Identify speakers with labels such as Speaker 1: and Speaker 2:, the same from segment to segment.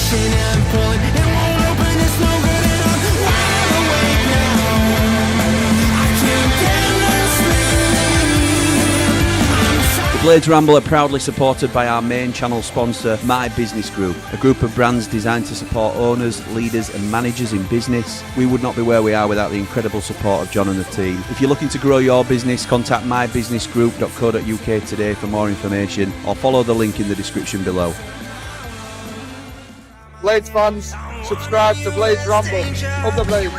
Speaker 1: pushing and pulling, it won't open, it's no good, and I'm wide awake now. I can't get no sleep.
Speaker 2: The Blades Ramble are proudly supported by our main channel sponsor, My Business Group, a group of brands designed to support owners, leaders and managers in business. We would not be where we are without the incredible support of John and the team. If you're looking to grow your business, contact mybusinessgroup.co.uk today for more information, or follow the link in the description below.
Speaker 3: Blades fans, subscribe to Blades Ramble. Up the Blades.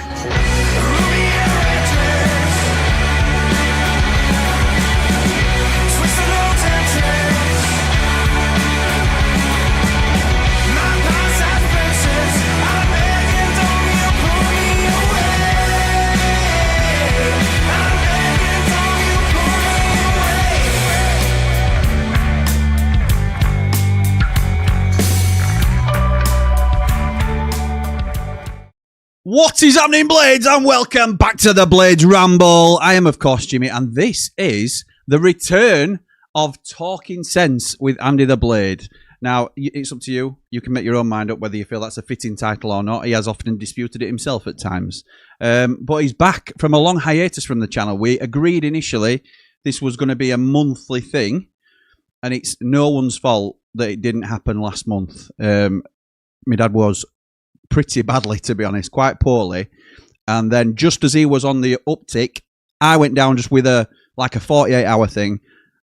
Speaker 2: What is happening, Blades, and welcome back to the Blades Ramble. I am, of course, Jimmy, and this is the return of Talking Sense with Andy the Blade. Now, it's up to you. You can make your own mind up whether you feel that's a fitting title or not. He has often disputed it himself at times. But he's back from a long hiatus from the channel. We agreed initially this was going to be a monthly thing, and it's no one's fault that it didn't happen last month. My dad was pretty badly, to be honest, quite poorly, and then just as he was on the uptick, I went down just with a 48-hour thing,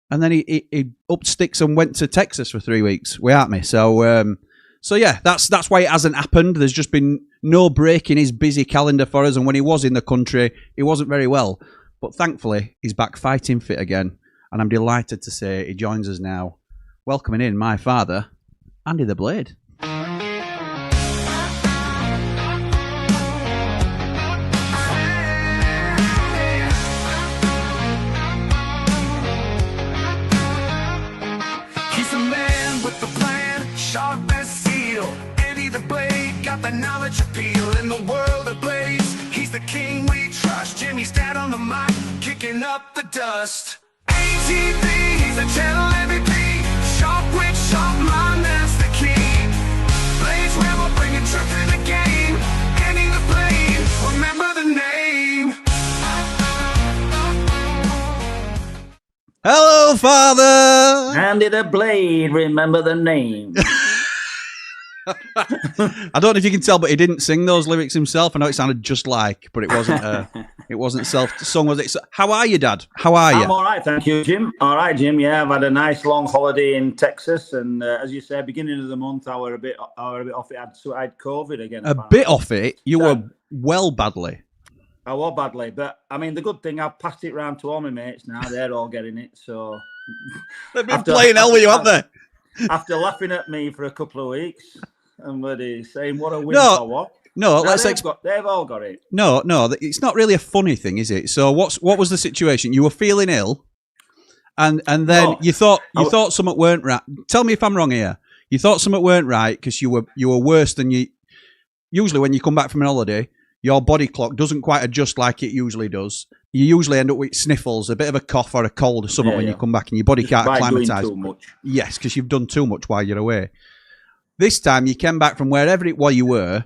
Speaker 2: and then he upped sticks and went to Texas for 3 weeks without me. So yeah, that's why it hasn't happened. There's just been no break in his busy calendar for us, and when he was in the country, he wasn't very well, but thankfully he's back fighting fit again, and I'm delighted to say he joins us now, welcoming in my father, Andy the Blade.
Speaker 1: Sharp as steel, Andy the Blade got the knowledge appeal in the world of blades. He's the king we trust. Jimmy's dad on the mic, kicking up the dust. ATP, he's a channel MVP. Sharp wit, sharp mind, that's the key. Blades Ramble, bringing truth to the game. Andy the Blade, remember the name.
Speaker 2: Hello, Father!
Speaker 4: Andy the Blade, remember the name.
Speaker 2: I don't know if you can tell, but he didn't sing those lyrics himself. I know it sounded just like, but it wasn't self-sung, was it? So, how are you, Dad? How are you?
Speaker 4: I'm all right, thank you, Jim. All right, Jim. Yeah, I've had a nice long holiday in Texas, and as you said, beginning of the month, I were a bit off it. I had COVID again.
Speaker 2: Bit off it? You were well badly.
Speaker 4: I was badly, but I mean, the good thing, I've passed it round to all my mates now. They're all getting it, so
Speaker 2: they've been playing hell with you, haven't they?
Speaker 4: After laughing at me for a couple of weeks. And what he's saying, what a win for what?
Speaker 2: No,
Speaker 4: they've all got it.
Speaker 2: No, it's not really a funny thing, is it? So what was the situation? You were feeling ill, and then you thought something weren't right. Tell me if I'm wrong here. You thought something weren't right because you were worse than you. Usually, when you come back from an holiday, your body clock doesn't quite adjust like it usually does. You usually end up with sniffles, a bit of a cough or a cold or something when you come back, and your body can't acclimatise.
Speaker 4: Too much.
Speaker 2: Yes, because you've done too much while you're away. This time you came back from wherever it was you were,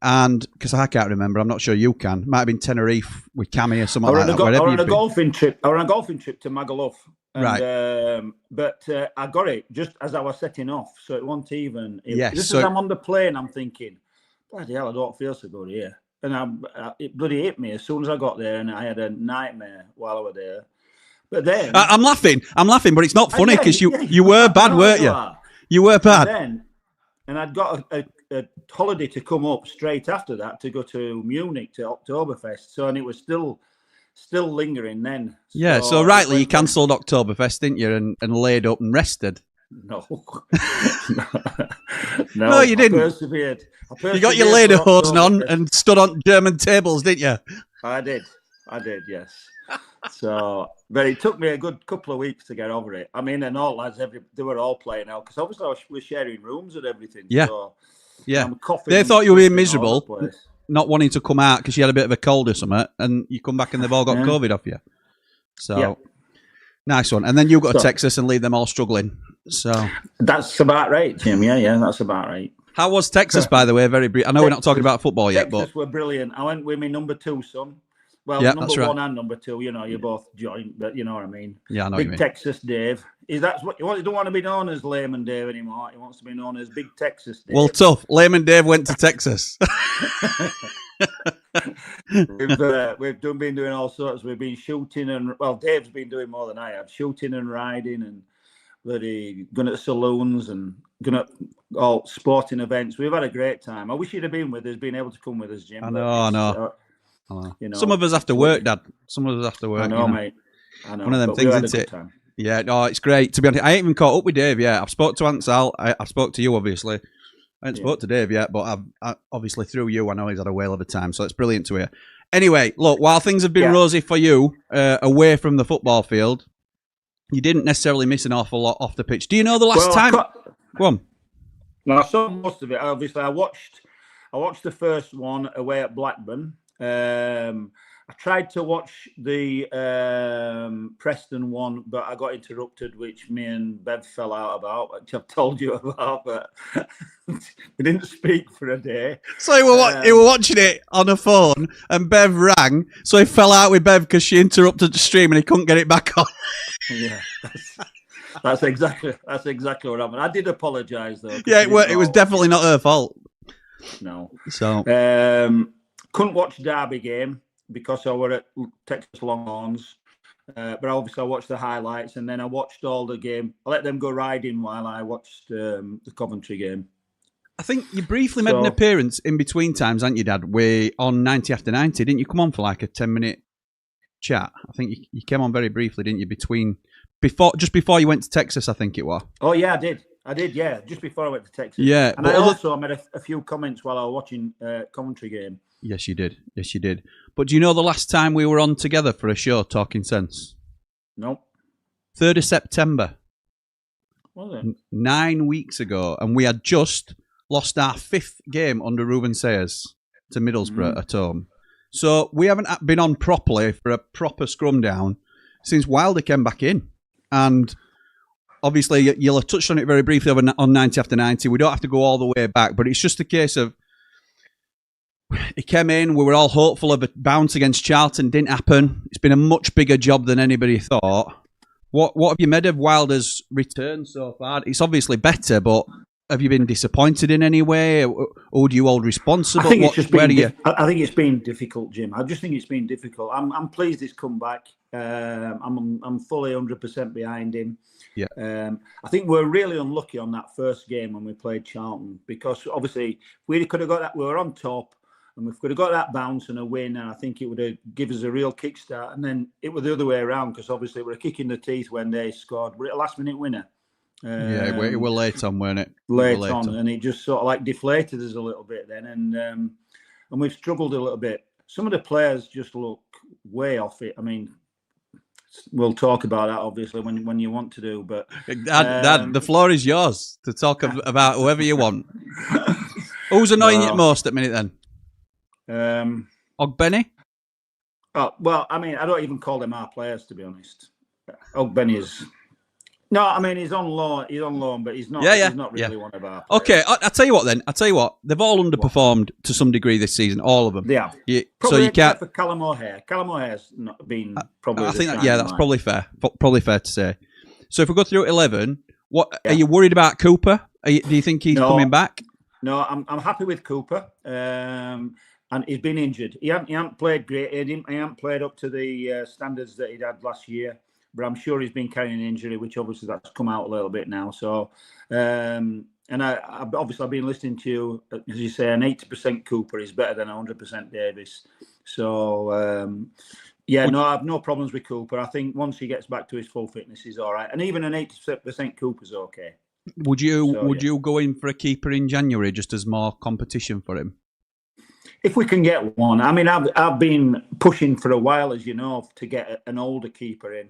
Speaker 2: and because I can't remember, I'm not sure you can. Might have been Tenerife with Cammy or something like that.
Speaker 4: I was on a golfing trip. I was on a golfing trip to Magaluf, and,
Speaker 2: right?
Speaker 4: But I got it just as I was setting off, so it wasn't even.
Speaker 2: Yes.
Speaker 4: Just as I'm on the plane, I'm thinking, bloody hell, I don't feel so good here, and it bloody hit me as soon as I got there, and I had a nightmare while I was there. But then
Speaker 2: I'm laughing, but it's not funny because you were bad, weren't you? You were bad.
Speaker 4: And I'd got a holiday to come up straight after that to go to Munich to Oktoberfest. So, and it was still lingering then.
Speaker 2: Yeah, so rightly you cancelled Oktoberfest, didn't you, and laid up and rested?
Speaker 4: No.
Speaker 2: No, you didn't.
Speaker 4: I persevered.
Speaker 2: You got your lederhosen on and stood on German tables, didn't you?
Speaker 4: I did, yes. So, but it took me a good couple of weeks to get over it. I mean, and all lads, they were all playing out because obviously we're sharing rooms and everything.
Speaker 2: Yeah,
Speaker 4: so
Speaker 2: yeah. They thought you were being miserable, not wanting to come out because you had a bit of a cold or something, and you come back and they've all got COVID off you. So, nice one. And then you got to Texas and leave them all struggling. So
Speaker 4: that's about right, Jim. Yeah, that's about right.
Speaker 2: How was Texas, by the way? Very brief. I know we're not talking about football yet,
Speaker 4: Texas
Speaker 2: but
Speaker 4: were brilliant. I went with my number 2 son. Well,
Speaker 2: yeah,
Speaker 4: number
Speaker 2: that's right.
Speaker 4: 1 and number 2, you know, you're both joint, but you know what I mean.
Speaker 2: Yeah, I know what you
Speaker 4: Big
Speaker 2: mean.
Speaker 4: Texas Dave. That's what he don't want to be known as Layman Dave anymore. He wants to be known as Big Texas Dave.
Speaker 2: Well, tough. Layman Dave went to Texas.
Speaker 4: We've been doing all sorts. We've been shooting and Dave's been doing more than I have. Shooting and riding and bloody going to saloons and going to all sporting events. We've had a great time. I wish you'd have been with us, been able to come with us, Jim.
Speaker 2: I know.
Speaker 4: You know,
Speaker 2: some of us have to work, Dad. Some of us have to work.
Speaker 4: I know, mate. I know.
Speaker 2: One of them things, isn't it?
Speaker 4: Time.
Speaker 2: Yeah, no, it's great. To be honest, I ain't even caught up with Dave yet. I've spoke to Aunt Sal. I've spoke to you, obviously. I haven't spoke to Dave yet, but I obviously through you, I know he's had a whale of a time, so it's brilliant to hear. Anyway, look, while things have been rosy for you, away from the football field, you didn't necessarily miss an awful lot off the pitch. Do you know the last time? Go on.
Speaker 4: No, I saw most of it. Obviously, I watched the first one away at Blackburn. I tried to watch the Preston one, but I got interrupted, which me and Bev fell out about, which I've told you about, but we didn't speak for a day.
Speaker 2: So you were watching it on a phone, and Bev rang, so he fell out with Bev because she interrupted the stream and he couldn't get it back on.
Speaker 4: Yeah, that's exactly what happened. I did apologise, though.
Speaker 2: Yeah, it was definitely not her fault.
Speaker 4: No.
Speaker 2: So
Speaker 4: couldn't watch Derby game because I were at Texas Longhorns. But obviously I watched the highlights and then I watched all the game. I let them go riding while I watched the Coventry game.
Speaker 2: I think you briefly made an appearance in between times, hadn't you, Dad? On 90 after 90, didn't you come on for like a 10-minute chat? I think you came on very briefly, didn't you? Just before you went to Texas, I think it was.
Speaker 4: Oh yeah, I did, yeah, just before I went to Texas.
Speaker 2: Yeah,
Speaker 4: and I also made a few comments while I was watching Coventry game.
Speaker 2: Yes, you did. But do you know the last time we were on together for a show, Talking Sense?
Speaker 4: Nope.
Speaker 2: 3rd of September.
Speaker 4: Was it?
Speaker 2: 9 weeks ago, and we had just lost our 5th game under Ruben Sayers to Middlesbrough at home. So we haven't been on properly for a proper scrum down since Wilder came back in. And obviously, you'll have touched on it very briefly on 90 after 90. We don't have to go all the way back, but it's just a case of he came in, we were all hopeful of a bounce against Charlton, didn't happen. It's been a much bigger job than anybody thought. What have you made of Wilder's return so far? It's obviously better, but have you been disappointed in any way, or do you hold responsible?
Speaker 4: I think it's been difficult, Jim. I just think it's been difficult. I'm pleased he's come back. I'm fully 100% behind him.
Speaker 2: Yeah.
Speaker 4: I think we're really unlucky on that first game when we played Charlton because obviously we could have got that. We were on top. And we could have got that bounce and a win, and I think it would have given us a real kickstart. And then it was the other way around because obviously we were kicking the teeth when they scored. We're a last-minute winner.
Speaker 2: Yeah, we were late on, weren't it?
Speaker 4: Late on, and it just sort of like deflated us a little bit then, and we've struggled a little bit. Some of the players just look way off it. I mean, we'll talk about that obviously when you want to do, but
Speaker 2: Dad, the floor is yours to talk about whoever you want. Who's annoying you most at the minute then? Ogbenny?
Speaker 4: Oh, well, I mean, I don't even call them our players, to be honest. Ogbenny is... No, I mean, he's on loan, but he's not, he's not really one of our players.
Speaker 2: Okay, I'll tell you what then. They've all underperformed to some degree this season, all of them.
Speaker 4: They have.
Speaker 2: So you can't...
Speaker 4: for Callum O'Hare. Callum O'Hare's not been probably...
Speaker 2: I think that's probably fair. Probably fair to say. So if we go through 11, are you worried about Cooper? Do you think he's coming back?
Speaker 4: No, I'm happy with Cooper. And he's been injured. He hasn't played great. He hasn't played up to the standards that he'd had last year. But I'm sure he's been carrying an injury, which obviously that's come out a little bit now. So, and I've been listening to you, as you say, an 80% Cooper is better than 100% Davis. So, I have no problems with Cooper. I think once he gets back to his full fitness, he's all right. And even an 80% Cooper's okay.
Speaker 2: Would you go in for a keeper in January just as more competition for him?
Speaker 4: If we can get one. I mean, I've been pushing for a while, as you know, to get an older keeper in.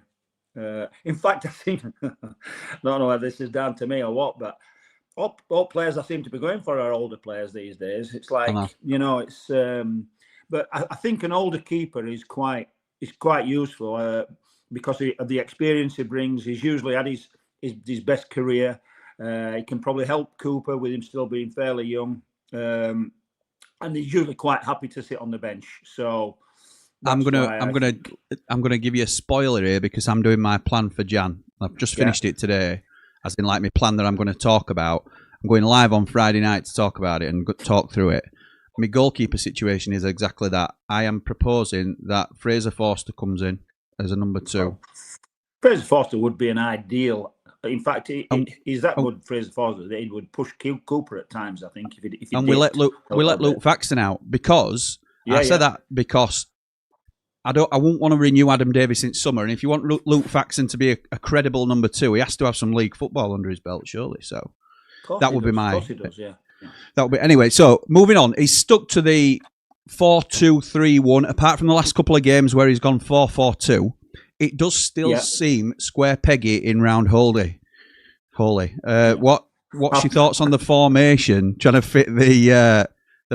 Speaker 4: In fact, I think, I don't know whether this is down to me or what, but all players I seem to be going for are older players these days. It's like, it's, but I think an older keeper is quite useful because of the experience he brings. He's usually had his best career. He can probably help Cooper with him still being fairly young. And he's usually quite happy to sit on the bench. So
Speaker 2: I'm gonna give you a spoiler here because I'm doing my plan for Jan. I've just finished it today, as in like my plan that I'm going to talk about. I'm going live on Friday night to talk about it and talk through it. My goalkeeper situation is exactly that. I am proposing that Fraser Forster comes in as a number 2.
Speaker 4: Fraser Forster would be an ideal. In fact, he's that good, Fraser Forster, that he would push Cooper at times. I think if he
Speaker 2: and we let Luke Faxon out because I said that because I won't want to renew Adam Davies in summer. And if you want Luke Faxon to be a credible number 2, he has to have some league football under his belt, surely. So that would be my.
Speaker 4: Of course he does, yeah.
Speaker 2: That would be anyway. So moving on, he's stuck to the 4-2-3-1. Apart from the last couple of games where he's gone 4-4-2, it does still seem square peggy in round Holy. What's your thoughts on the formation? Trying to fit the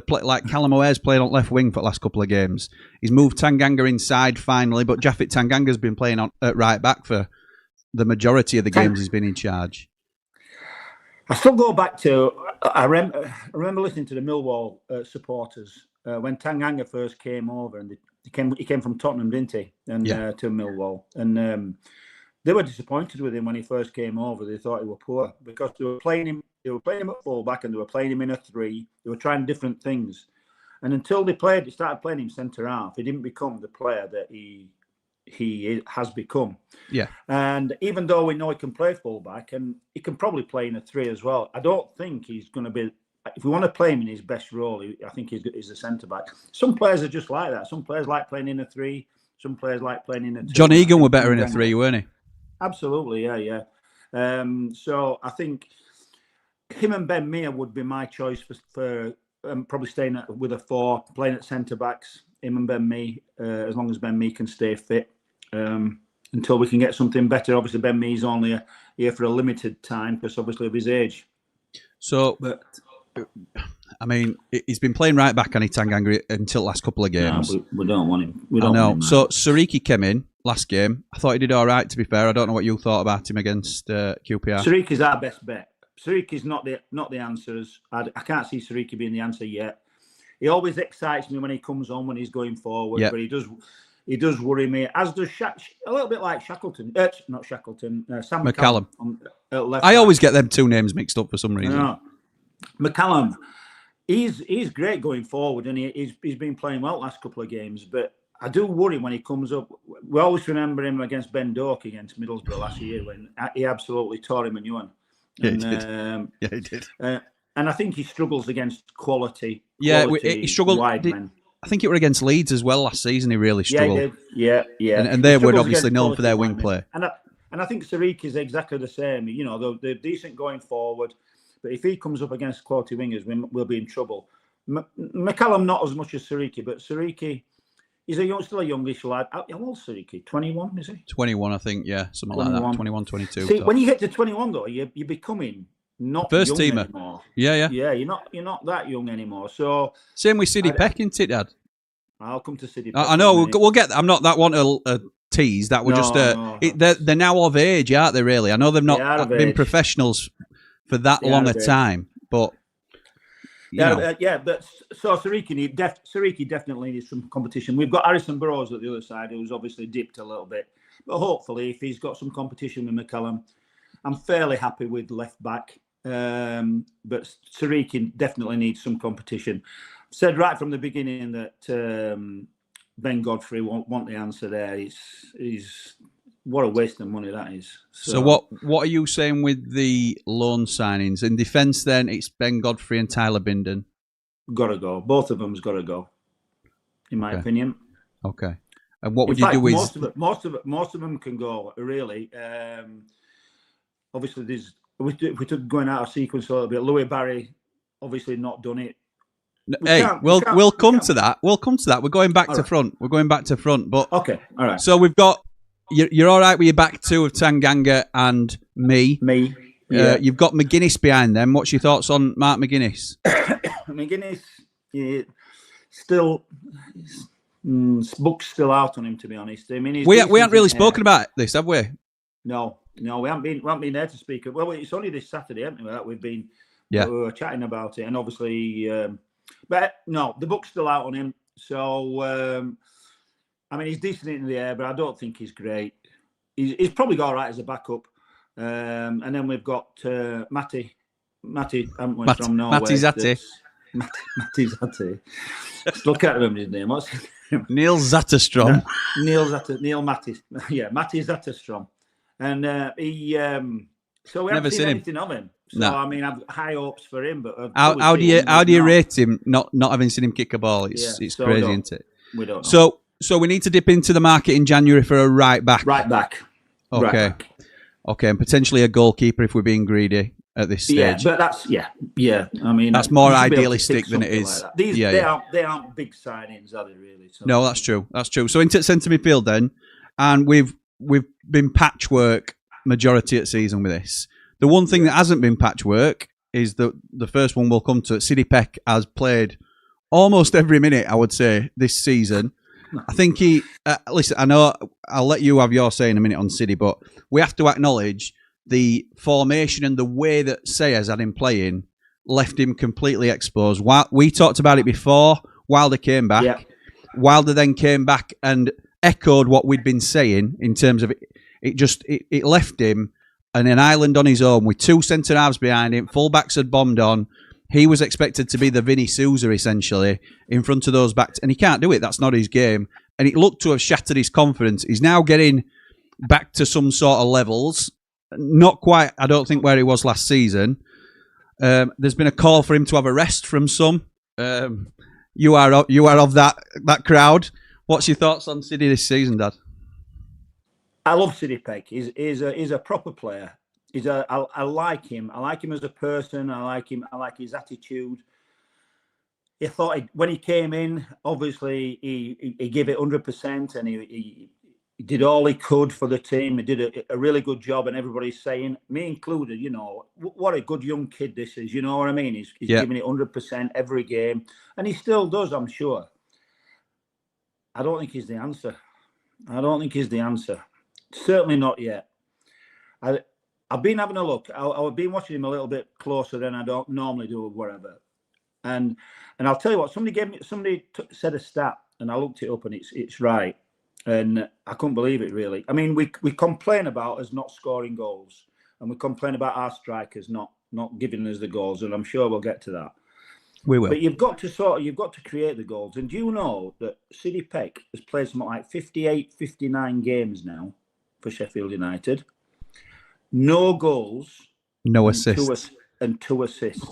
Speaker 2: play, like Callum O'Hare's played on left wing for the last couple of games. He's moved Tanganga inside finally, but Jaffet Tanganga's been playing on at right back for the majority of the games he's been in charge.
Speaker 4: I still go back to I remember listening to the Millwall supporters when Tanganga first came over, and he came from Tottenham, didn't he? And to Millwall, and they were disappointed with him when he first came over. They thought he was poor because they were playing him. They were playing him at fullback and they were playing him in a 3. They were trying different things, and until they started playing him centre half, he didn't become the player that he has become. Yeah. And even though we know he can play fullback and he can probably play in a 3 as well, I don't think he's going to be. If we want to play him in his best role, I think he's a centre back. Some players are just like that. Some players like playing in a 3. Some players like playing in a 2.
Speaker 2: John Egan were better in a 3, weren't he?
Speaker 4: Absolutely, yeah. So I think him and Ben Mee would be my choice for probably staying with a 4, playing at centre backs. Him and Ben Mee, as long as Ben Mee can stay fit, until we can get something better. Obviously, Ben Mee's only here for a limited time because obviously of his age.
Speaker 2: So, I mean, he's been playing right back, Annie Tanganga, until the last couple of games.
Speaker 4: No, we don't want him. We don't want him.
Speaker 2: So Sariki came in last game. I thought he did all right, to be fair. I don't know what you thought about him against QPR.
Speaker 4: Sariki's our best bet. Sariki's not the answers. I can't see Sariki being the answer yet. He always excites me when he comes on, when he's going forward, but he does worry me, as does a little bit like Shackleton. Not Shackleton, Sam McCallum.
Speaker 2: I always get them 2 names mixed up for some reason.
Speaker 4: No. McCallum, he's great going forward, and he's been playing well the last couple of games, but I do worry when he comes up. We always remember him against Ben Doak against Middlesbrough last year when he absolutely tore him a new one.
Speaker 2: Yeah, he did.
Speaker 4: And I think he struggles against quality.
Speaker 2: Yeah, he struggled. I think it were against Leeds as well last season. He really struggled.
Speaker 4: Yeah.
Speaker 2: And they were obviously known for their wing play.
Speaker 4: And I think Sariki is exactly the same. You know, they're decent going forward, but if he comes up against quality wingers, we'll be in trouble. McCallum not as much as Sariki, but Sariki, he's still a youngish lad. How old is Sariki? 21, is he?
Speaker 2: 21, I think. Yeah, something 21. Like that. 21, 22.
Speaker 4: See, when you hit to 21, though, you're becoming not
Speaker 2: first
Speaker 4: young
Speaker 2: teamer
Speaker 4: anymore.
Speaker 2: Yeah.
Speaker 4: You're not that young anymore. So
Speaker 2: same with Sidney Peck, isn't it, Dad?
Speaker 4: I'll come to Sidney Peck.
Speaker 2: I know we'll get. I'm not that one to tease. That we're they're now of age, aren't they? Really, I know they've not been professionals for that long a time, but
Speaker 4: but so Sariki definitely needs some competition. We've got Harrison Burrows at the other side, who's obviously dipped a little bit, but hopefully, if he's got some competition with McCallum, I'm fairly happy with left back. But Sariki definitely needs some competition. Said right from the beginning that Ben Godfrey won't want the answer there. He's what a waste of money that is.
Speaker 2: So what are you saying with the loan signings? In defence then, it's Ben Godfrey and Tyler Binden.
Speaker 4: Got to go. Both of them's got to go, in my opinion.
Speaker 2: Okay. And what would you do with...
Speaker 4: Most of them can go, really. Obviously, if we took going out of sequence a little bit, Louis Barry obviously not done it.
Speaker 2: We'll come to that. We'll come to that. We're going back to front. We're going back to front. But
Speaker 4: okay, all right.
Speaker 2: So we've got you're all right with your back 2 of Tanganga and me.
Speaker 4: Yeah.
Speaker 2: You've got McGuinness behind them. What's your thoughts on Mark McGuinness?
Speaker 4: McGuinness still book's still out on him, to be honest. I mean,
Speaker 2: we haven't really spoken about this, have we?
Speaker 4: No, we haven't been there to speak of. Well, it's only this Saturday, haven't we? That we've been.
Speaker 2: Yeah.
Speaker 4: We were chatting about it, and obviously, but no, the book's still out on him. So, I mean, he's decent in the air, but I don't think he's great. He's probably got all right as a backup. And then we've got Matty, haven't we, from Norway?
Speaker 2: Matty Zatti.
Speaker 4: Matty Zatti. Look at him, his name. What's his name?
Speaker 2: Neil Zatterstrom.
Speaker 4: Neil Matty. Yeah, Matty Zatterstrom. And he. So we
Speaker 2: Never
Speaker 4: haven't seen
Speaker 2: seen him.
Speaker 4: anything of him. So
Speaker 2: No.
Speaker 4: I mean, I've high hopes for him. But
Speaker 2: How do you rate him? Not having seen him kick a ball. It's
Speaker 4: so
Speaker 2: crazy, isn't it?
Speaker 4: We don't know.
Speaker 2: So we need to dip into the market in January for a right back.
Speaker 4: Right back.
Speaker 2: Okay.
Speaker 4: Right back.
Speaker 2: Okay, and potentially a goalkeeper if we're being greedy at this stage.
Speaker 4: Yeah, but that's I mean,
Speaker 2: that's more
Speaker 4: you should be able to
Speaker 2: idealistic
Speaker 4: pick
Speaker 2: than it
Speaker 4: something
Speaker 2: is.
Speaker 4: like that. They aren't big signings, are they? Really? So.
Speaker 2: No, that's true. That's true. So into centre midfield then, and we've been patchwork majority of season with this. The one thing that hasn't been patchwork is the first one we'll come to. Sidney Peck has played almost every minute, I would say, this season. I think he... listen, I know I'll let you have your say in a minute on City, but we have to acknowledge the formation and the way that Sayers had him playing left him completely exposed. We talked about it before. Wilder came back.
Speaker 4: Yeah.
Speaker 2: Wilder then came back and echoed what we'd been saying in terms of it left him on an island on his own with two centre-halves behind him. Full-backs had bombed on. He was expected to be the Vinny Souza, essentially, in front of those backs. And he can't do it. That's not his game. And it looked to have shattered his confidence. He's now getting back to some sort of levels. Not quite, I don't think, where he was last season. There's been a call for him to have a rest from some. You are of that crowd. What's your thoughts on City this season, Dad?
Speaker 4: I love Sidney Peck. He's a proper player. I like him. I like him as a person. I like his attitude. I thought when he came in, obviously he gave it 100%, and he did all he could for the team. He did a really good job, and everybody's saying, me included, what a good young kid this is. You know what I mean? He's giving it 100% every game, and he still does, I'm sure. I don't think he's the answer. Certainly not yet. I've been having a look. I've been watching him a little bit closer than I don't normally do, or whatever. And I'll tell you what. Somebody said a stat, and I looked it up, and it's right. And I couldn't believe it, really. I mean, we complain about us not scoring goals, and we complain about our strikers not giving us the goals, and I'm sure we'll get to that.
Speaker 2: We will.
Speaker 4: But you've got to create the goals. And do you know that Sidney Peck has played something like 58, 59 games now for Sheffield United? No goals,
Speaker 2: no assists,
Speaker 4: and two assists.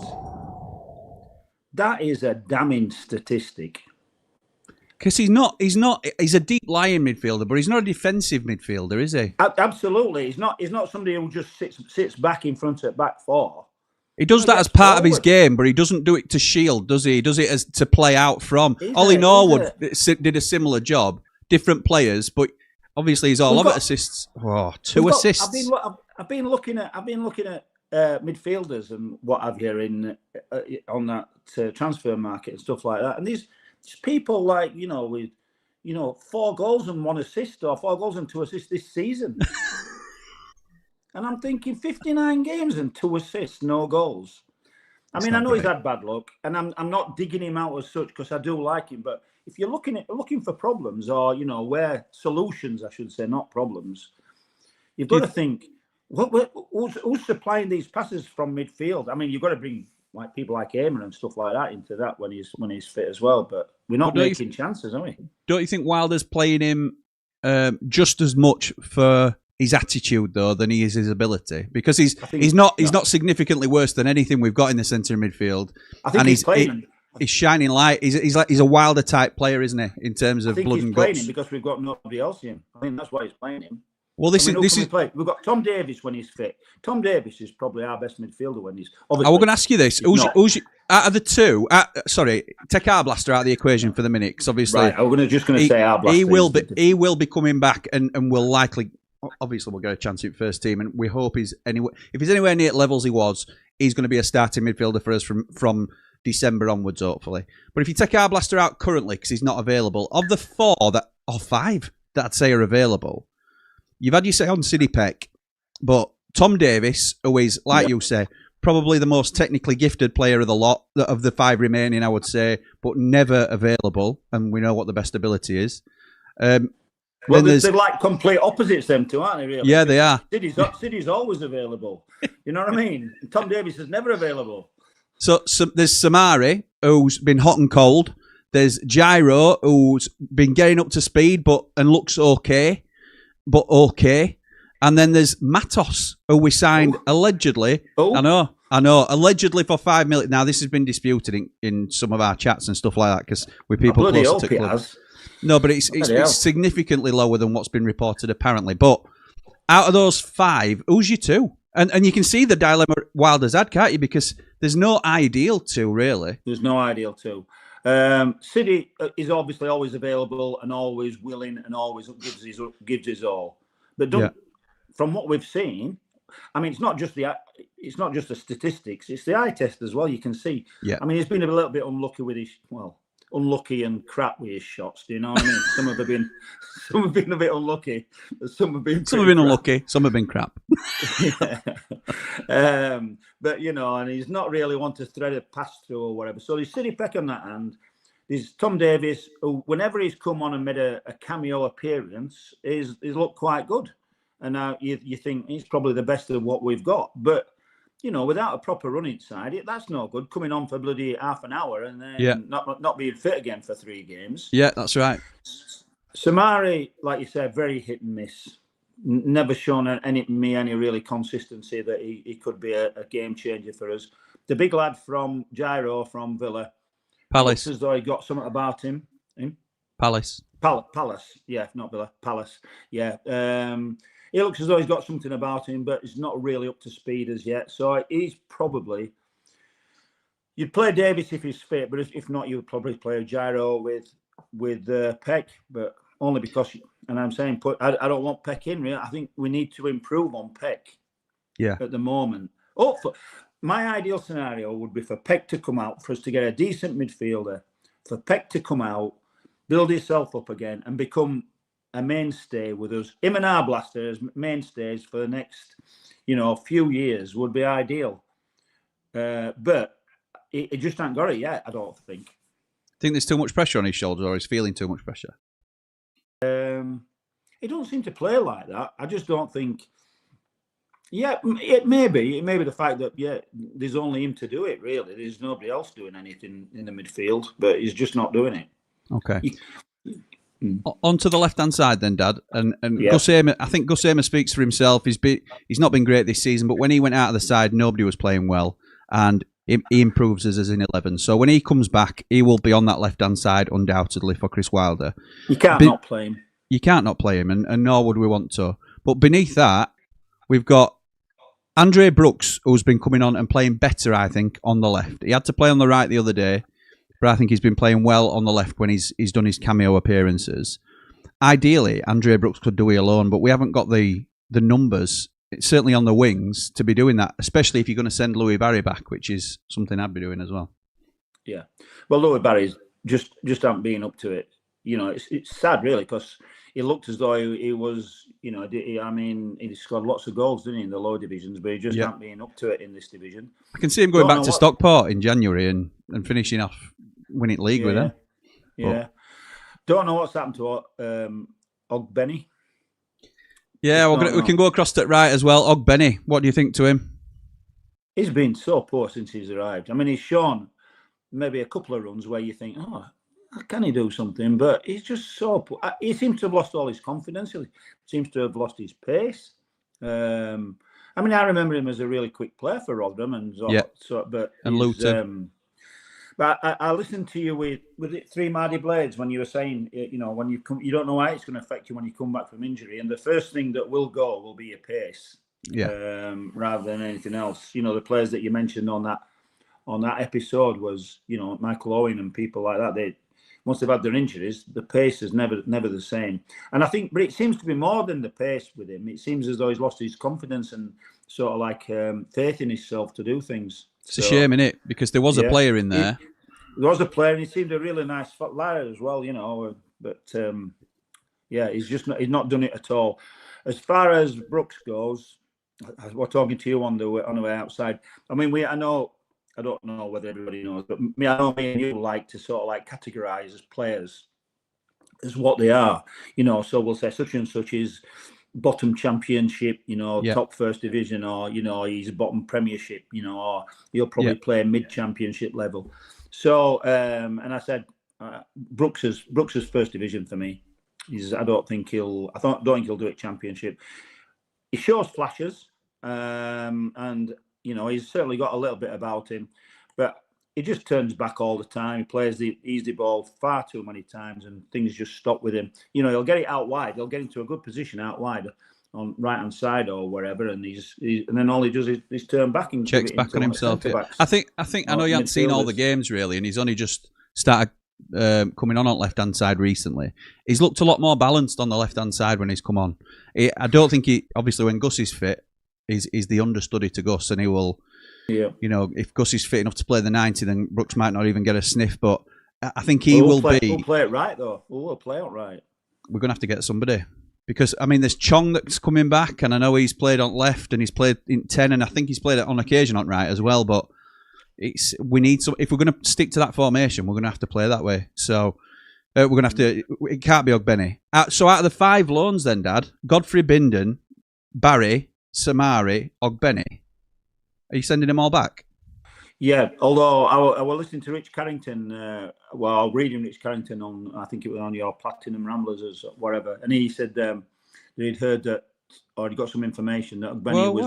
Speaker 4: That is a damning statistic.
Speaker 2: Because he's a deep lying midfielder, but he's not a defensive midfielder, is he?
Speaker 4: Absolutely. He's not somebody who just sits back in front of back four.
Speaker 2: He does that as part of his game, but he doesn't do it to shield, does he? He does it as to play out from. Ollie Norwood did a similar job. Different players, but obviously he's all over assists. Oh, two assists.
Speaker 4: I've been looking at midfielders and what have you on that transfer market and stuff like that, and these people with 4 goals and 1 assist, or 4 goals and 2 assists this season. And I'm thinking 59 games and 2 assists, no goals. I mean, I know he's had bad luck, and I'm not digging him out as such because I do like him. But if you're looking for problems, or where solutions, I should say, not problems, you've got to think who's supplying these passes from midfield. I mean, you've got to bring people like Eamon and stuff like that into that when he's fit as well. But we're not making chances, are we?
Speaker 2: Don't you think Wilder's playing him just as much for his attitude though than he is his ability? Because he's not significantly worse than anything we've got in the centre midfield.
Speaker 4: I think he's playing.
Speaker 2: He's shining light. He's a Wilder type player, isn't he? In terms of blood and guts.
Speaker 4: He's playing him because we've got nobody else in. I think that's why he's playing him.
Speaker 2: Well, we've
Speaker 4: got Tom Davies when he's fit. Tom Davies is probably our best midfielder when he's.
Speaker 2: Obviously, I was going to ask you this: who's out of the two? Sorry, take Arblaster out of the equation for the minute, because obviously,
Speaker 4: right. I'm just going to say Arblaster.
Speaker 2: He will be coming back, and will likely. Obviously, we'll get a chance at first team, and we hope if he's anywhere near levels he was, he's going to be a starting midfielder for us from December onwards, hopefully. But if you take Arblaster out currently because he's not available, of the 5 that I'd say are available. You've had your say on Sidney Peck. But Tom Davies, who is, like you say, probably the most technically gifted player of the lot, of the 5 remaining, I would say, but never available, and we know what the best ability is.
Speaker 4: Well, they're like complete opposites, them two, aren't they, really?
Speaker 2: Yeah, they are.
Speaker 4: City's always available. You know what I mean? Tom Davies is never available.
Speaker 2: So there's Samari, who's been hot and cold. There's Gyro, who's been getting up to speed and looks okay. And then there's Matos, who we signed allegedly. I know, allegedly for 5 million. Now, this has been disputed in some of our chats and stuff like that, because we're people closer to clubs. No, but it's significantly lower than what's been reported, apparently. But out of those 5, who's your 2? And you can see the dilemma Wilder's had, can't you? Because there's no ideal 2, really.
Speaker 4: There's no ideal 2. City is obviously always available and always willing and always gives his all. But from what we've seen, I mean, it's not just the statistics; it's the eye test as well. You can see.
Speaker 2: Yeah.
Speaker 4: I mean, he's been a little bit unlucky with his unlucky and crap with his shots. Do you know what I mean? Some have been a bit unlucky. Some have been
Speaker 2: unlucky. Some have been crap.
Speaker 4: But and he's not really want to thread a pass through or whatever. So there's City Peck on that hand. There's Tom Davies, who whenever he's come on and made a cameo appearance, he's looked quite good. And now you think he's probably the best of what we've got, but. Without a proper running side, that's no good. Coming on for bloody half an hour and then not being fit again for 3 games.
Speaker 2: Yeah, that's right.
Speaker 4: Samari, like you said, very hit and miss. Never shown any really consistency that he could be a game changer for us. The big lad from Gyro from Villa,
Speaker 2: Palace,
Speaker 4: looks as though he got something about him.
Speaker 2: Palace,
Speaker 4: yeah, not Villa, Palace, yeah. He looks as though he's got something about him, but he's not really up to speed as yet. So he's probably... You'd play Davis if he's fit, but if not, you would probably play Gyro with Peck, but only because... And I'm saying, I don't want Peck in, really. I think we need to improve on Peck at the moment. My ideal scenario would be for Peck to come out, for us to get a decent midfielder, for Peck to come out, build himself up again, and become... a mainstay with us. Him and our blasters mainstays for the next, few years would be ideal. But he just ain't got it yet, I don't think.
Speaker 2: Think there's too much pressure on his shoulders, or he's feeling too much pressure?
Speaker 4: He don't seem to play like that. I just don't think. Yeah, it may be the fact that there's only him to do it. Really, there's nobody else doing anything in the midfield, but he's just not doing it.
Speaker 2: Okay. On to the left-hand side then, Dad. And Gus Hamer, I think Gus Hamer speaks for himself. He's not been great this season, but when he went out of the side, nobody was playing well. And he improves us as in 11. So when he comes back, he will be on that left-hand side, undoubtedly, for Chris Wilder.
Speaker 4: You can't not play him.
Speaker 2: You can't not play him, and nor would we want to. But beneath that, we've got Andre Brooks, who's been coming on and playing better, I think, on the left. He had to play on the right the other day, but I think he's been playing well on the left when he's done his cameo appearances. Ideally, Andre Brooks could do it alone, but we haven't got the numbers, certainly on the wings, to be doing that, especially if you're going to send Louis Barry back, which is something I'd be doing as well. Yeah.
Speaker 4: Well, Louis Barry's just haven't been up to it. It's sad, really, because he looked as though he was, he scored lots of goals, didn't he, in the lower divisions, but he just hasn't been up to it in this division.
Speaker 2: I can see him going back to Stockport in January and finishing off winning league with them.
Speaker 4: Yeah. Don't know what's happened to Ogbenny.
Speaker 2: Yeah, we can go across to right as well. Ogbenny, what do you think to him?
Speaker 4: He's been so poor since he's arrived. I mean, he's shown maybe a couple of runs where you think, can he do something? But he's just so poor. He seems to have lost all his confidence. He seems to have lost his pace. I remember him as a really quick player for Rotherham and
Speaker 2: Luton.
Speaker 4: But I listened to you with it 3 Mardy Blades when you were saying, when you come, you don't know how it's going to affect you when you come back from injury, and the first thing that will go will be your pace, rather than anything else. The players that you mentioned on that episode was, Michael Owen and people like that. They once they've had their injuries, the pace is never the same. And I think, but it seems to be more than the pace with him. It seems as though he's lost his confidence and sort of like faith in himself to do things.
Speaker 2: It's a shame, isn't it? Because there was a player in there.
Speaker 4: There was a player, and he seemed a really nice lad as well, But he's not done it at all. As far as Brooks goes, we're talking to you on the way outside. I mean, I don't know whether everybody knows, but I know me and you like to sort of like categorise as players as what they are, So we'll say such and such is bottom championship, top first division, or he's bottom premiership, or he'll probably play mid championship level. So, and I said Brooks's first division for me. I don't think he'll do it championship. He shows flashes, and he's certainly got a little bit about him, but he just turns back all the time. He plays the easy ball far too many times, and things just stop with him. He'll get it out wide. He'll get into a good position out wide on right hand side or wherever, and and then all he does is turn back and
Speaker 2: checks back on himself. Yeah. I think I know you haven't seen all the games really, and he's only just started coming on left hand side recently. He's looked a lot more balanced on the left hand side when he's come on. I don't think obviously when Gus is fit, he's the understudy to Gus, and he will. Yeah. If Gus is fit enough to play the 90, then Brooks might not even get a sniff. But I think
Speaker 4: we'll play it right though. We'll play it right.
Speaker 2: We're gonna have to get somebody, because I mean, there's Chong that's coming back, and I know he's played on left and he's played in 10, and I think he's played on occasion on right as well. But we need some. If we're gonna stick to that formation, we're gonna have to play that way. So we're gonna have to. It can't be Ogbenny. So out of the 5 loans, then, Dad, Godfrey Binden, Barry, Samari, Ogbenny. Are you sending them all back?
Speaker 4: Yeah, although I was listening to Rich Carrington, reading Rich Carrington on, I think it was on your Platinum Ramblers or whatever, and he said that he'd heard that, or he got some information that Benny was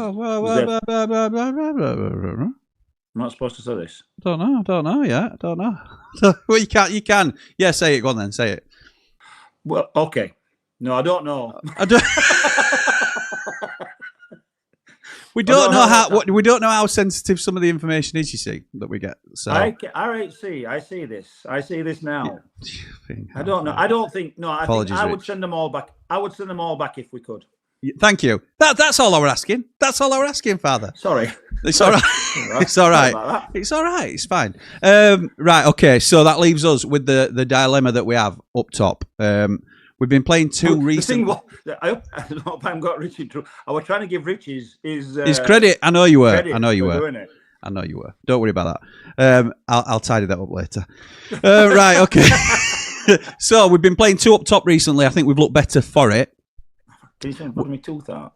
Speaker 4: I'm not supposed to say this.
Speaker 2: Don't know. Yeah, I don't know. Well, you can. Yeah, say it. Go on then, say it.
Speaker 4: Well, okay. No, I don't know.
Speaker 2: We don't know how sensitive some of the information is. You see that we get. So
Speaker 4: I see this. I see this now. Yeah. I don't know. I don't think. No, I think I would send them all back. I would send them all back if we could.
Speaker 2: Thank you. That's all I were asking. That's all I were asking, Father.
Speaker 4: Sorry.
Speaker 2: It's all right. It's all right. It's all right. It's fine. Right. Okay. So that leaves us with the dilemma that we have up top. We've been playing two recent.
Speaker 4: I hope I haven't got Rich in trouble. I was trying to give Rich his
Speaker 2: credit. I know you were.
Speaker 4: I know you were.
Speaker 2: I know you were. Don't worry about that. I'll tidy that up later. Right. Okay. So we've been playing 2 up top recently. I think we've looked better for it.
Speaker 4: Can you say put me tooth out?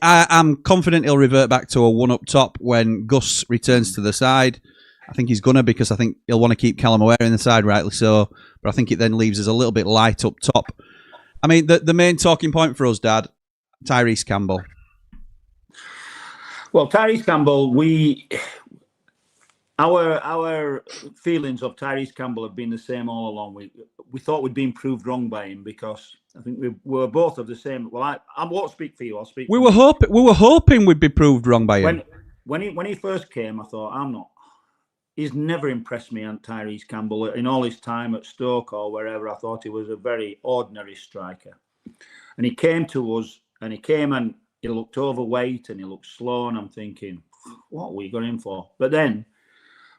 Speaker 2: I'm confident he'll revert back to a 1 up top when Gus returns to the side. I think he's gonna, because I think he'll want to keep Callum Aware in the side, rightly so. But I think it then leaves us a little bit light up top. I mean, the main talking point for us, Dad, Tyrese Campbell.
Speaker 4: Well, Tyrese Campbell, our feelings of Tyrese Campbell have been the same all along. We thought we'd been proved wrong by him, because I think we were both of the same. Well, I won't speak for you. I'll speak.
Speaker 2: We were hoping we'd be proved wrong by him.
Speaker 4: When he first came, I thought, I'm not. He's never impressed me, on Tyrese Campbell. In all his time at Stoke or wherever, I thought he was a very ordinary striker. And he came to us, and he looked overweight and he looked slow, and I'm thinking, what are we got in for? But then,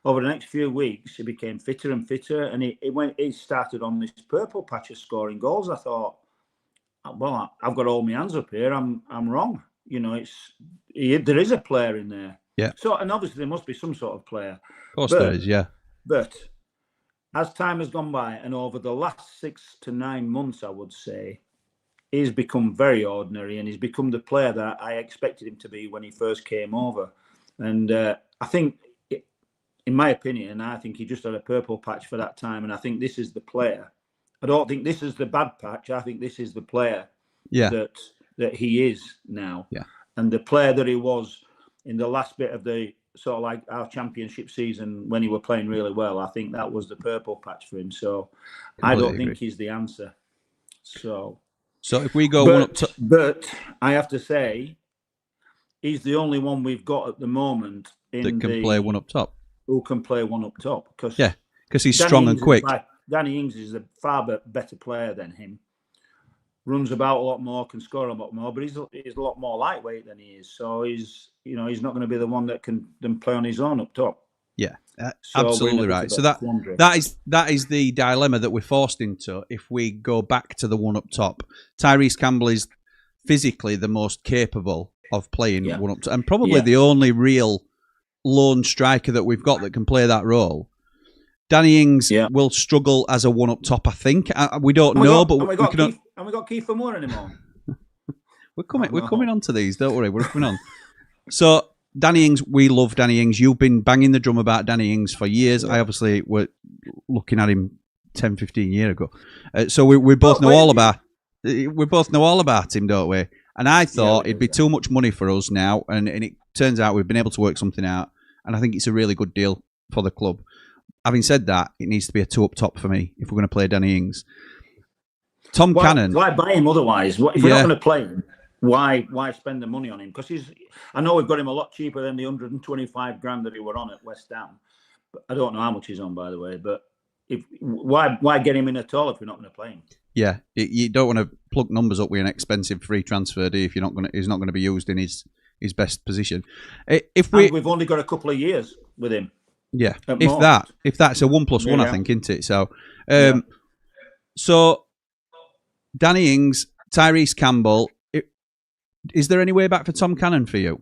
Speaker 4: over the next few weeks, he became fitter and fitter, and he started on this purple patch of scoring goals. I thought, well, I've got all my hands up here. I'm wrong. There is a player in there.
Speaker 2: Yeah.
Speaker 4: So, and obviously there must be some sort of player.
Speaker 2: Of course there is, yeah.
Speaker 4: But as time has gone by, and over the last 6 to 9 months, I would say, he's become very ordinary, and he's become the player that I expected him to be when he first came over. And I think, in my opinion, I think he just had a purple patch for that time, and I think this is the player. I don't think this is the bad patch. I think this is the player that he is now.
Speaker 2: Yeah.
Speaker 4: And the player that he was in the last bit of the sort of like our championship season, when he were playing really well, I think that was the purple patch for him. So I don't think he's the answer. So
Speaker 2: if we go 1 up top,
Speaker 4: but I have to say, he's the only one we've got at the moment
Speaker 2: that can play 1 up top.
Speaker 4: Who can play 1 up top?
Speaker 2: Because he's strong and quick.
Speaker 4: Danny Ings is a far better player than him. Runs about a lot more, can score a lot more, but he's a lot more lightweight than he is. So he's not going to be the one that can then play on his own up top.
Speaker 2: Yeah, absolutely right. So that is the dilemma that we're forced into if we go back to the 1 up top. Tyrese Campbell is physically the most capable of playing
Speaker 4: Yeah.
Speaker 2: one up, and probably the only real lone striker that we've got that can play that role. Danny Ings will struggle as a one up top, I think. We don't know, but we
Speaker 4: got Kiefer Moore anymore.
Speaker 2: We're coming on to these. Don't worry, we're coming on. So Danny Ings, we love Danny Ings. You've been banging the drum about Danny Ings for years. I obviously were looking at him 10, 15 years ago. So we both know all about. We both know all about him, don't we? And I thought it'd be too much money for us now, and it turns out we've been able to work something out, and I think it's a really good deal for the club. Having said that, it needs to be a 2 up top for me if we're going to play Danny Ings. Tom Cannon.
Speaker 4: Why buy him otherwise? If we're not going to play him, why spend the money on him? Because I know we've got him a lot cheaper than the 125 grand that he were on at West Ham. But I don't know how much he's on, by the way. But why get him in at all if we're not going to play him?
Speaker 2: Yeah, you don't want to plug numbers up with an expensive free transfer, do you, if he's not going to be used in his best position.
Speaker 4: We've only got a couple of years with him.
Speaker 2: Yeah, if that's a 1+1, I think, isn't it? So, so Danny Ings, Tyrese Campbell. Is there any way back for Tom Cannon for you?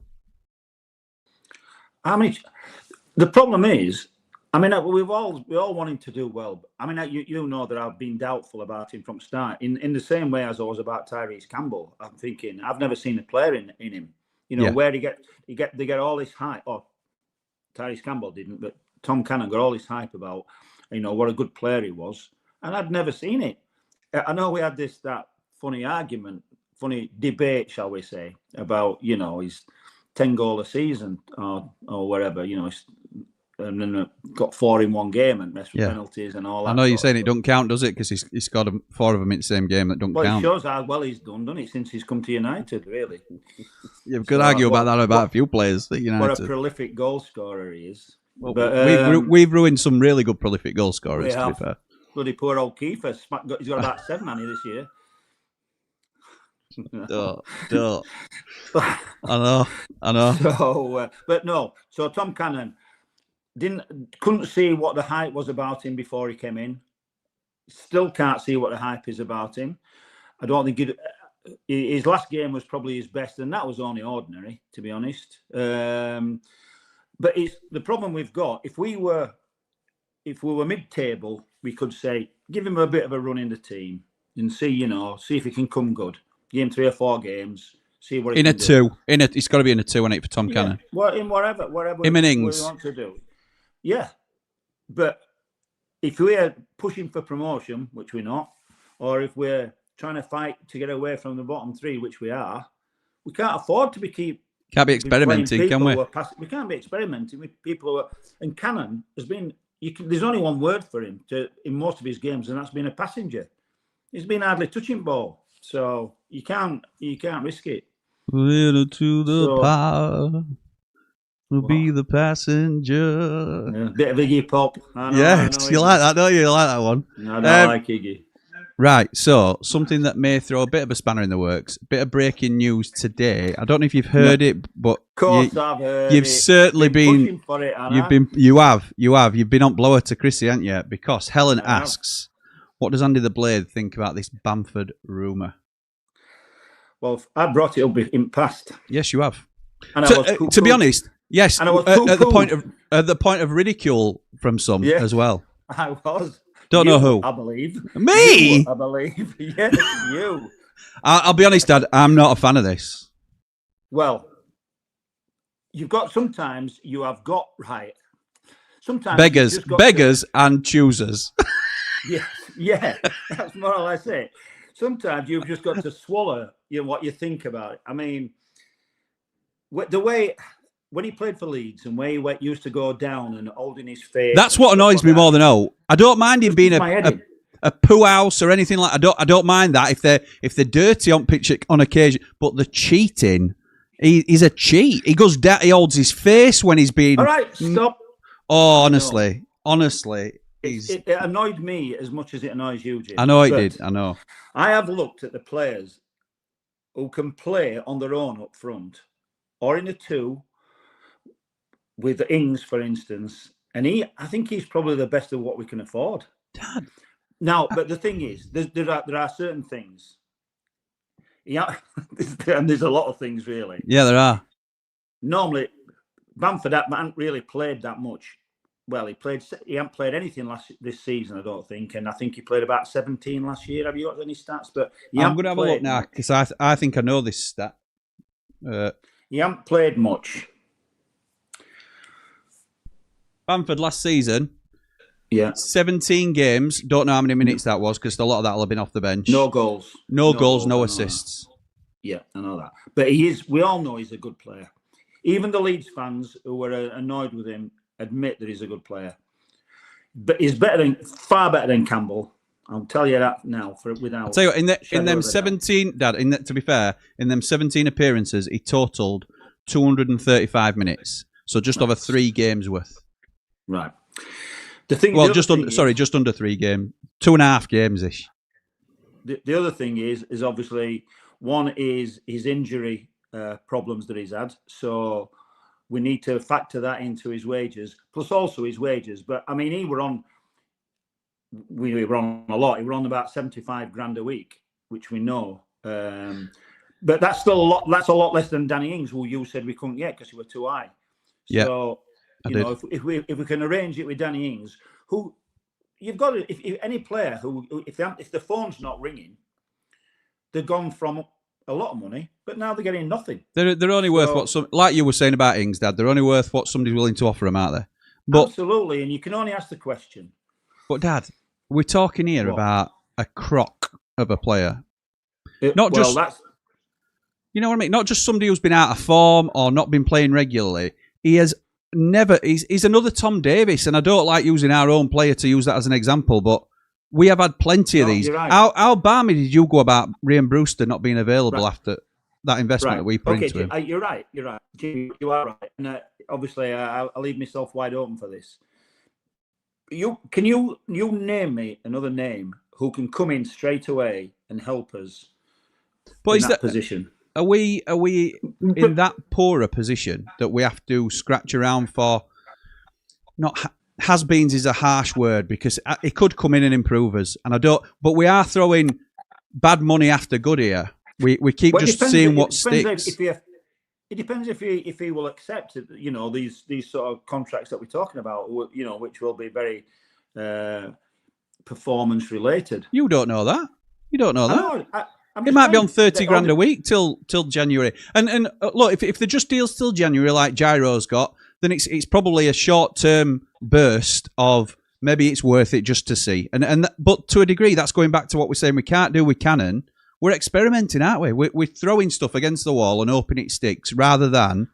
Speaker 4: The problem is, we all want him to do well. You know that I've been doubtful about him from start. In the same way as I was about Tyrese Campbell. I'm thinking I've never seen a player in him. Where they get all this hype. Oh, Tyrese Campbell didn't, but Tom Cannon got all this hype about what a good player he was, and I'd never seen it. I know we had that funny debate, shall we say, about his 10 goal a season or whatever. And then got 4 in one game and messed with penalties and all that.
Speaker 2: I know you're saying it don't count, does it? Because he's got 4 of them in the same game that don't count.
Speaker 4: It shows how well he's done, doesn't it, since he's come to United, really.
Speaker 2: You could argue about that about a few players at United.
Speaker 4: What a prolific goal scorer he is.
Speaker 2: Well, but, we've ruined some really good prolific goal scorers, to be fair.
Speaker 4: Bloody poor old Kiefer. He's got about 7 on this year.
Speaker 2: Don't. I know.
Speaker 4: So Tom Cannon couldn't see what the hype was about him before he came in. Still can't see what the hype is about him. I don't think his last game was probably his best, and that was only ordinary, to be honest. But it's the problem we've got. If we were mid-table, we could say give him a bit of a run in the team and see if he can come good. Give him 3 or 4 games. See what he can do.
Speaker 2: It's got to be in a 2 and 8 for Tom Cannon.
Speaker 4: Well, in whatever
Speaker 2: him and Ings.
Speaker 4: We want to do. Yeah, but if we're pushing for promotion, which we're not, or if we're trying to fight to get away from the bottom 3, which we are, we can't afford to
Speaker 2: can't be experimenting, can we?
Speaker 4: We can't be experimenting with people who are. And Cannon has been. There's only one word for him in most of his games, and that's been a passenger. He's been hardly touching ball, so you can't risk it.
Speaker 2: Little to the power will be the passenger.
Speaker 4: Yeah, bit of Iggy Pop.
Speaker 2: You like that, don't you? You like that one?
Speaker 4: I like Iggy.
Speaker 2: Right, so something that may throw a bit of a spanner in the works. A bit of breaking news today. I don't know if you've heard it, but
Speaker 4: of course I've heard
Speaker 2: you've certainly been
Speaker 4: pushing for it,
Speaker 2: you have. You've been on blower to Chrissy, haven't you? Because Helen asks, what does Andy the Blade think about this Bamford rumour?
Speaker 4: Well, I brought it up in past.
Speaker 2: Yes, you have.
Speaker 4: And
Speaker 2: to be honest, yes.
Speaker 4: And I was
Speaker 2: at the point of ridicule from some as well.
Speaker 4: I was.
Speaker 2: Don't know who.
Speaker 4: I believe.
Speaker 2: Me?
Speaker 4: I believe. Yes, you.
Speaker 2: I'll be honest, Dad. I'm not a fan of this.
Speaker 4: Well, sometimes you have got right. Sometimes
Speaker 2: beggars and choosers.
Speaker 4: Yeah, that's more or less it. Sometimes you've just got to swallow what you think about it. I mean, the way when he played for Leeds and where he used to go down and holding his face.
Speaker 2: That's what annoys me more than all. I don't mind him being a poo house or anything like. I don't mind that if they're dirty on pitch on occasion, but the cheating, he's a cheat. He goes down. He holds his face when he's being.
Speaker 4: All right, stop.
Speaker 2: Oh, honestly,
Speaker 4: it annoyed me as much as it annoys you, Jim.
Speaker 2: I know it did. I know.
Speaker 4: I have looked at the players who can play on their own up front, or in a 2. With Ings, for instance, and I think he's probably the best of what we can afford.
Speaker 2: Dad.
Speaker 4: Now, but the thing is, there are certain things. Yeah, and there's a lot of things really.
Speaker 2: Yeah, there are.
Speaker 4: Normally, Bamford hadn't really played that much. Well, he hadn't played anything this season, I don't think, and I think he played about 17 last year. Have you got any stats? But
Speaker 2: I'm going to have a look now because I think I know this stat.
Speaker 4: He hasn't played much.
Speaker 2: Bamford last season,
Speaker 4: yeah,
Speaker 2: 17 games. Don't know how many minutes that was because a lot of that will have been off the bench.
Speaker 4: No goals.
Speaker 2: No goals, no assists.
Speaker 4: Yeah, I know that. But we all know he's a good player. Even the Leeds fans who were annoyed with him admit that he's a good player. But he's far better than Campbell. I'll tell you that now. Without. I'll
Speaker 2: tell you, in them 17, Dad. To be fair, in them 17 appearances, he totalled 235 minutes. So just over 3 games worth.
Speaker 4: Right.
Speaker 2: Just under 3 games, 2.5 games ish.
Speaker 4: The other thing is obviously one is his injury problems that he's had. So we need to factor that into his wages, plus also his wages. But I mean, we were on a lot. He were on about 75 grand a week, which we know. But that's still a lot. That's a lot less than Danny Ings, who you said we couldn't get because he were too high.
Speaker 2: Yeah.
Speaker 4: So if we can arrange it with Danny Ings, who you've got to, if any player who if the phone's not ringing, they've gone from a lot of money, but now they're getting nothing.
Speaker 2: They're only worth what like you were saying about Ings, Dad. They're only worth what somebody's willing to offer them, aren't they? But,
Speaker 4: absolutely, and you can only ask the question.
Speaker 2: But Dad, we're talking here about a crock of a player, not just you know what I mean. Not just somebody who's been out of form or not been playing regularly. He has never. He's another Tom Davies, and I don't like using our own player to use that as an example, but. We have had plenty of these.
Speaker 4: Right.
Speaker 2: How balmy did you go about Ryan Brewster not being available after that investment that we put into him?
Speaker 4: You're right. You are right. And obviously, I'll leave myself wide open for this. Can you name me another name who can come in straight away and help us in that position?
Speaker 2: Are we in that poorer position that we have to scratch around for? Has-beens is a harsh word because it could come in and improve us, and I don't. But we are throwing bad money after good here. We keep seeing what sticks.
Speaker 4: It depends if he will accept it. You know, these sort of contracts that we're talking about. You know, which will be very performance related.
Speaker 2: You don't know that. You don't know that.
Speaker 4: It
Speaker 2: might be on 30 grand a week till January. And look, if the just deals till January, like Gyro's got, then it's probably a short-term burst of maybe it's worth it just to see. But to a degree, that's going back to what we're saying we can't do with Cannon. We're experimenting, aren't we? We're throwing stuff against the wall and hoping it sticks rather than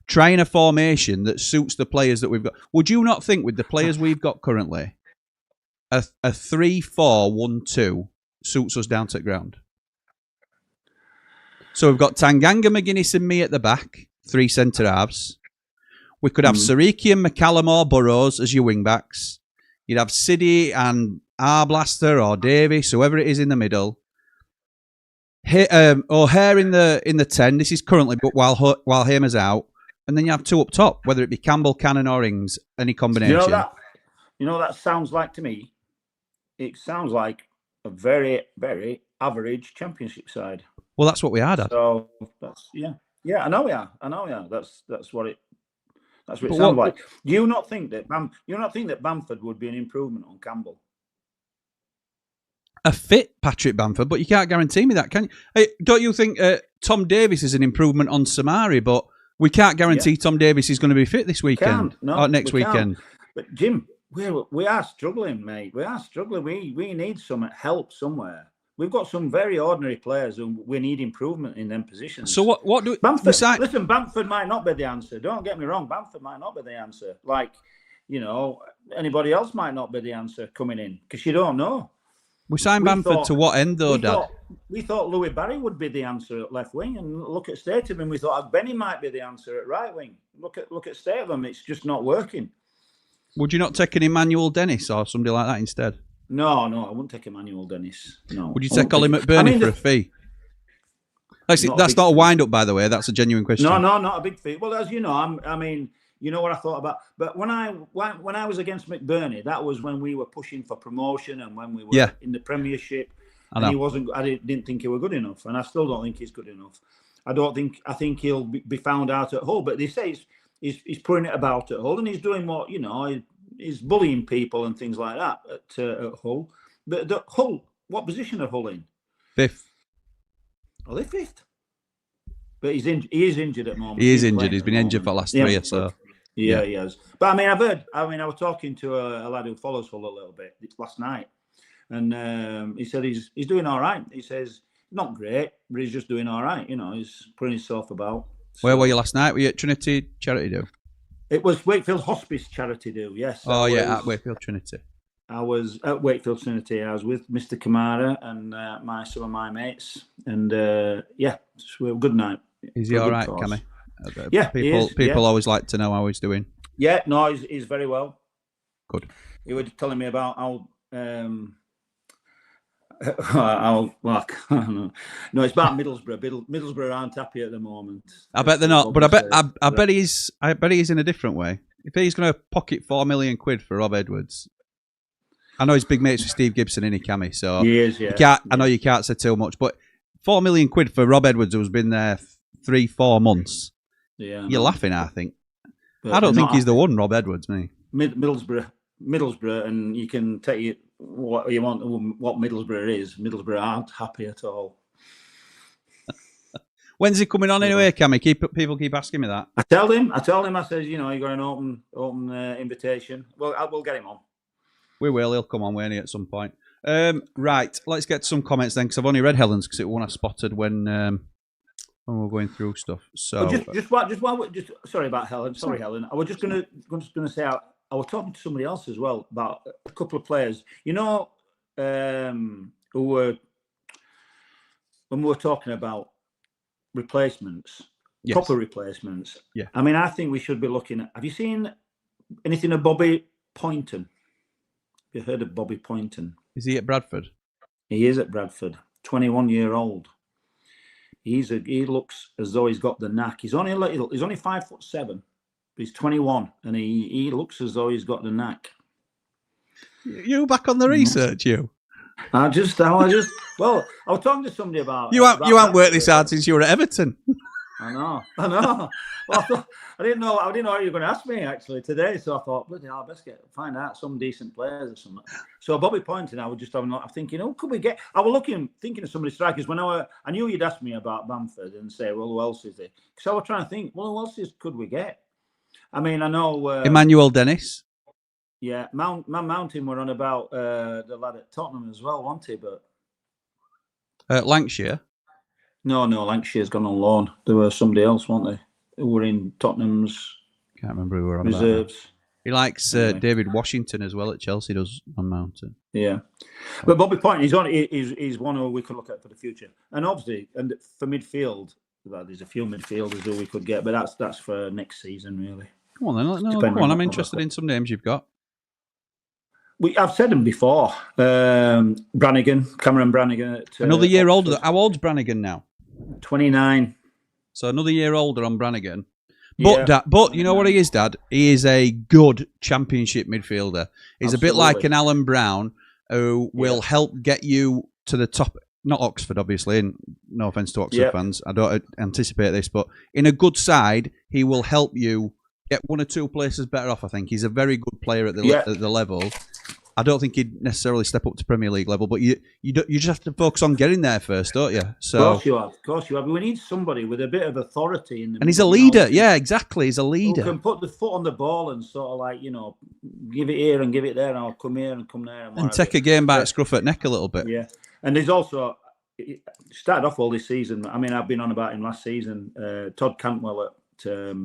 Speaker 2: trying a formation that suits the players that we've got. Would you not think with the players we've got currently, a 3-4-1-2 suits us down to the ground? So we've got Tanganga, McGuinness and me at the back, 3 centre-halves. We could have Sariki and McCallum or Burrows as your wing-backs. You'd have Siddy and Arblaster or Davis, whoever it is in the middle. O'Hare in the 10. This is currently, but while Hamer's out. And then you have 2 up top, whether it be Campbell, Cannon or Ings, any combination.
Speaker 4: You know that sounds like to me? It sounds like a very, very average championship side.
Speaker 2: Well, that's what we are, Dad.
Speaker 4: So that's I know we are. That's what it sounds like. Do you not think that Bamford would be an improvement on Campbell?
Speaker 2: A fit Patrick Bamford, but you can't guarantee me that, can you? Hey, don't you think Tom Davies is an improvement on Samari? But we can't guarantee Tom Davies is going to be fit this weekend or next weekend.
Speaker 4: But Jim, we are struggling, mate. We are struggling. We need some help somewhere. We've got some very ordinary players who we need improvement in them positions.
Speaker 2: So what do
Speaker 4: Bamford? Listen, Bamford might not be the answer. Don't get me wrong. Bamford might not be the answer. Like, you know, anybody else might not be the answer coming in because you don't know.
Speaker 2: We signed Bamford to what end, though, Dad?
Speaker 4: We thought Louis Barry would be the answer at left wing, and look at state of him. We thought Benny might be the answer at right wing. Look at state of him. It's just not working.
Speaker 2: Would you not take an Emmanuel Dennis or somebody like that instead?
Speaker 4: No, I wouldn't take Emmanuel Dennis. No.
Speaker 2: Would you take Ollie McBurney for a fee? That's not a wind-up, by the way. That's a genuine question.
Speaker 4: No, not a big fee. Well, as you know, I mean, you know what I thought about. But when I was against McBurney, that was when we were pushing for promotion and when we were in the Premiership.
Speaker 2: know.
Speaker 4: And he wasn't. I didn't think he was good enough, and I still don't think he's good enough. I think he'll be found out at Hull, but they say he's putting it about at Hull, and he's doing what he's bullying people and things like that at Hull. But Hull, what position are Hull in?
Speaker 2: 5th.
Speaker 4: Are they 5th? But he is injured at the moment.
Speaker 2: He is injured. He's been injured for the last 3 or so.
Speaker 4: Yeah, he has. But I mean, I was talking to a lad who follows Hull a little bit last night, and he said he's doing all right. He says not great, but he's just doing all right. He's putting himself about. So.
Speaker 2: Where were you last night? Were you at Trinity Charity Do?
Speaker 4: It was Wakefield Hospice Charity Do. Yes.
Speaker 2: Oh yeah, at Wakefield Trinity.
Speaker 4: I was at Wakefield Trinity. I was with Mr. Kamara and some of my mates, and yeah, it was a good night.
Speaker 2: Is he all right, Cammy?
Speaker 4: Yeah,
Speaker 2: people always like to know how he's doing.
Speaker 4: Yeah, no, he's very well.
Speaker 2: Good.
Speaker 4: He was telling me about how no, it's about Middlesbrough. Middlesbrough aren't happy at the moment.
Speaker 2: I bet they're not, but I bet he's in a different way. If he's going to pocket £4 million for Rob Edwards, I know he's big mates with Steve Gibson, isn't he, Cammy? So
Speaker 4: he is, yeah.
Speaker 2: I know you can't say too much, but £4 million for Rob Edwards, who's been there 3-4 months.
Speaker 4: Yeah,
Speaker 2: you're laughing, I think. But I don't think he's the one, Rob Edwards, me.
Speaker 4: Middlesbrough, and you can take it what you want. What Middlesbrough is, Middlesbrough aren't happy at all.
Speaker 2: When's he coming on anyway, Cammy? People keep asking me that.
Speaker 4: I told him. I said, you got an open invitation. Well, we'll get him on.
Speaker 2: We will. He'll come on, won't he, at some point? Right. Let's get some comments then, because I've only read Helen's because it was one I spotted when we're going through stuff. So
Speaker 4: sorry about Helen. Sorry, Helen. I was just gonna say I was talking to somebody else as well about a couple of players. Who were when we were talking about replacements,
Speaker 2: yes.
Speaker 4: Proper replacements.
Speaker 2: Yeah.
Speaker 4: I mean, I think we should be looking at. Have you seen anything of Bobby Poynton? Have you heard of Bobby Poynton?
Speaker 2: Is he at Bradford?
Speaker 4: He is at Bradford. 21-year-old. He looks as though he's got the knack. He's only 5'7", but he's 21, and he looks as though he's got the knack.
Speaker 2: You back on the research, you?
Speaker 4: I was talking to somebody about.
Speaker 2: You haven't worked this hard since you were at Everton.
Speaker 4: I know. Well, I didn't know what you were going to ask me actually today, so I thought, bloody hell, I best find out some decent players or something. So Bobby Poynton, I was just I'm thinking, could we get? I was thinking of some of the strikers when I knew you'd ask me about Bamford and say, well, who else is there? Because I was trying to think, well, who else could we get? I mean, I know
Speaker 2: Emmanuel Dennis.
Speaker 4: Yeah, Mountain were on about the lad at Tottenham as well, wasn't he? But
Speaker 2: Lancashire.
Speaker 4: No, Lancashire's gone on loan. There was somebody else, weren't they? Who were in Tottenham's
Speaker 2: Can't remember who were on
Speaker 4: reserves.
Speaker 2: About. He likes David Washington as well at Chelsea, does on Mountain.
Speaker 4: Yeah. But Bobby Poynton, he's one who we could look at for the future. And obviously, and for midfield, there's a few midfielders who we could get, but that's for next season, really.
Speaker 2: Come on, then. Come on, I'm interested in some names you've got.
Speaker 4: I've said them before. Brannigan, Cameron Brannigan.
Speaker 2: Another year older. How old's Brannigan now?
Speaker 4: 29.
Speaker 2: So another year older on Brannigan. But but you know what he is, Dad? He is a good championship midfielder. He's
Speaker 4: Absolutely.
Speaker 2: a bit like an Alan Brown who will help get you to the top. Not Oxford, obviously, and no offence to Oxford fans. I don't anticipate this, but in a good side, he will help you get one or two places better off, I think. He's a very good player at the level. I don't think he'd necessarily step up to Premier League level, but you just have to focus on getting there first, don't you? So,
Speaker 4: of course you have. We need somebody with a bit of authority in the.
Speaker 2: And he's a leader. Yeah, exactly. He's a leader.
Speaker 4: Who can put the foot on the ball and sort of like, give it here and give it there, and I'll come here and come there. And
Speaker 2: take a game by its scruff at neck a little bit.
Speaker 4: Yeah. And there's also, started off all this season, I mean, I've been on about him last season, Todd Cantwell at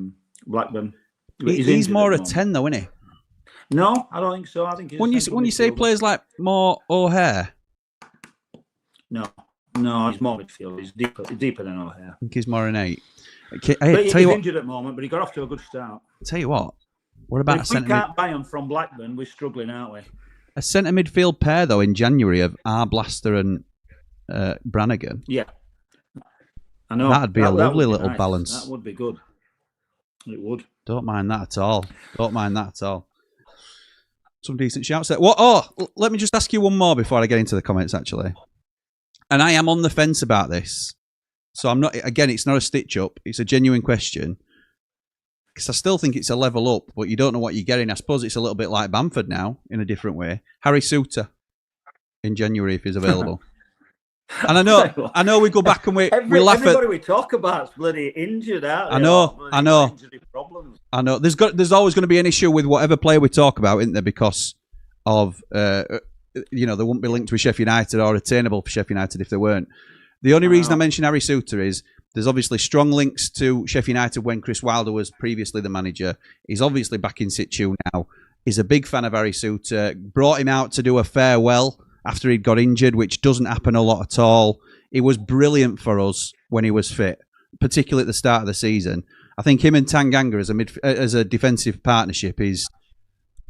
Speaker 4: Blackburn.
Speaker 2: He's more a 10 though, isn't he?
Speaker 4: No, I don't think so. I think
Speaker 2: when you say players like more O'Hare,
Speaker 4: no, he's more midfield. He's deeper than O'Hare.
Speaker 2: I think he's more an 8.
Speaker 4: Okay, but he's injured at the moment, but he got off to a good start.
Speaker 2: Tell you what about
Speaker 4: if we can't buy him from Blackburn, we're struggling, aren't we?
Speaker 2: A centre midfield pair though in January of Arblaster and Brannigan.
Speaker 4: Yeah, I know
Speaker 2: that'd be a lovely little balance.
Speaker 4: That would be good. It would.
Speaker 2: Don't mind that at all. Some decent shouts there. What? Oh, let me just ask you one more before I get into the comments, actually. And I am on the fence about this. So I'm not. Again, it's not a stitch up. It's a genuine question. Because I still think it's a level up, but you don't know what you're getting. I suppose it's a little bit like Bamford now, in a different way. Harry Souttar in January if he's available. And I know we go back and we laugh at.
Speaker 4: Everybody we talk about is bloody injured, aren't they?
Speaker 2: I know.
Speaker 4: Injury problems.
Speaker 2: I know. There's always going to be an issue with whatever player we talk about, isn't there? Because of they wouldn't be linked with Sheffield United or attainable for Sheffield United if they weren't. The only reason I mention Harry Souttar is there's obviously strong links to Sheffield United when Chris Wilder was previously the manager. He's obviously back in situ now. He's a big fan of Harry Souttar. Brought him out to do a farewell after he'd got injured, which doesn't happen a lot at all. He was brilliant for us when he was fit, particularly at the start of the season. I think him and Tanganga as a defensive partnership is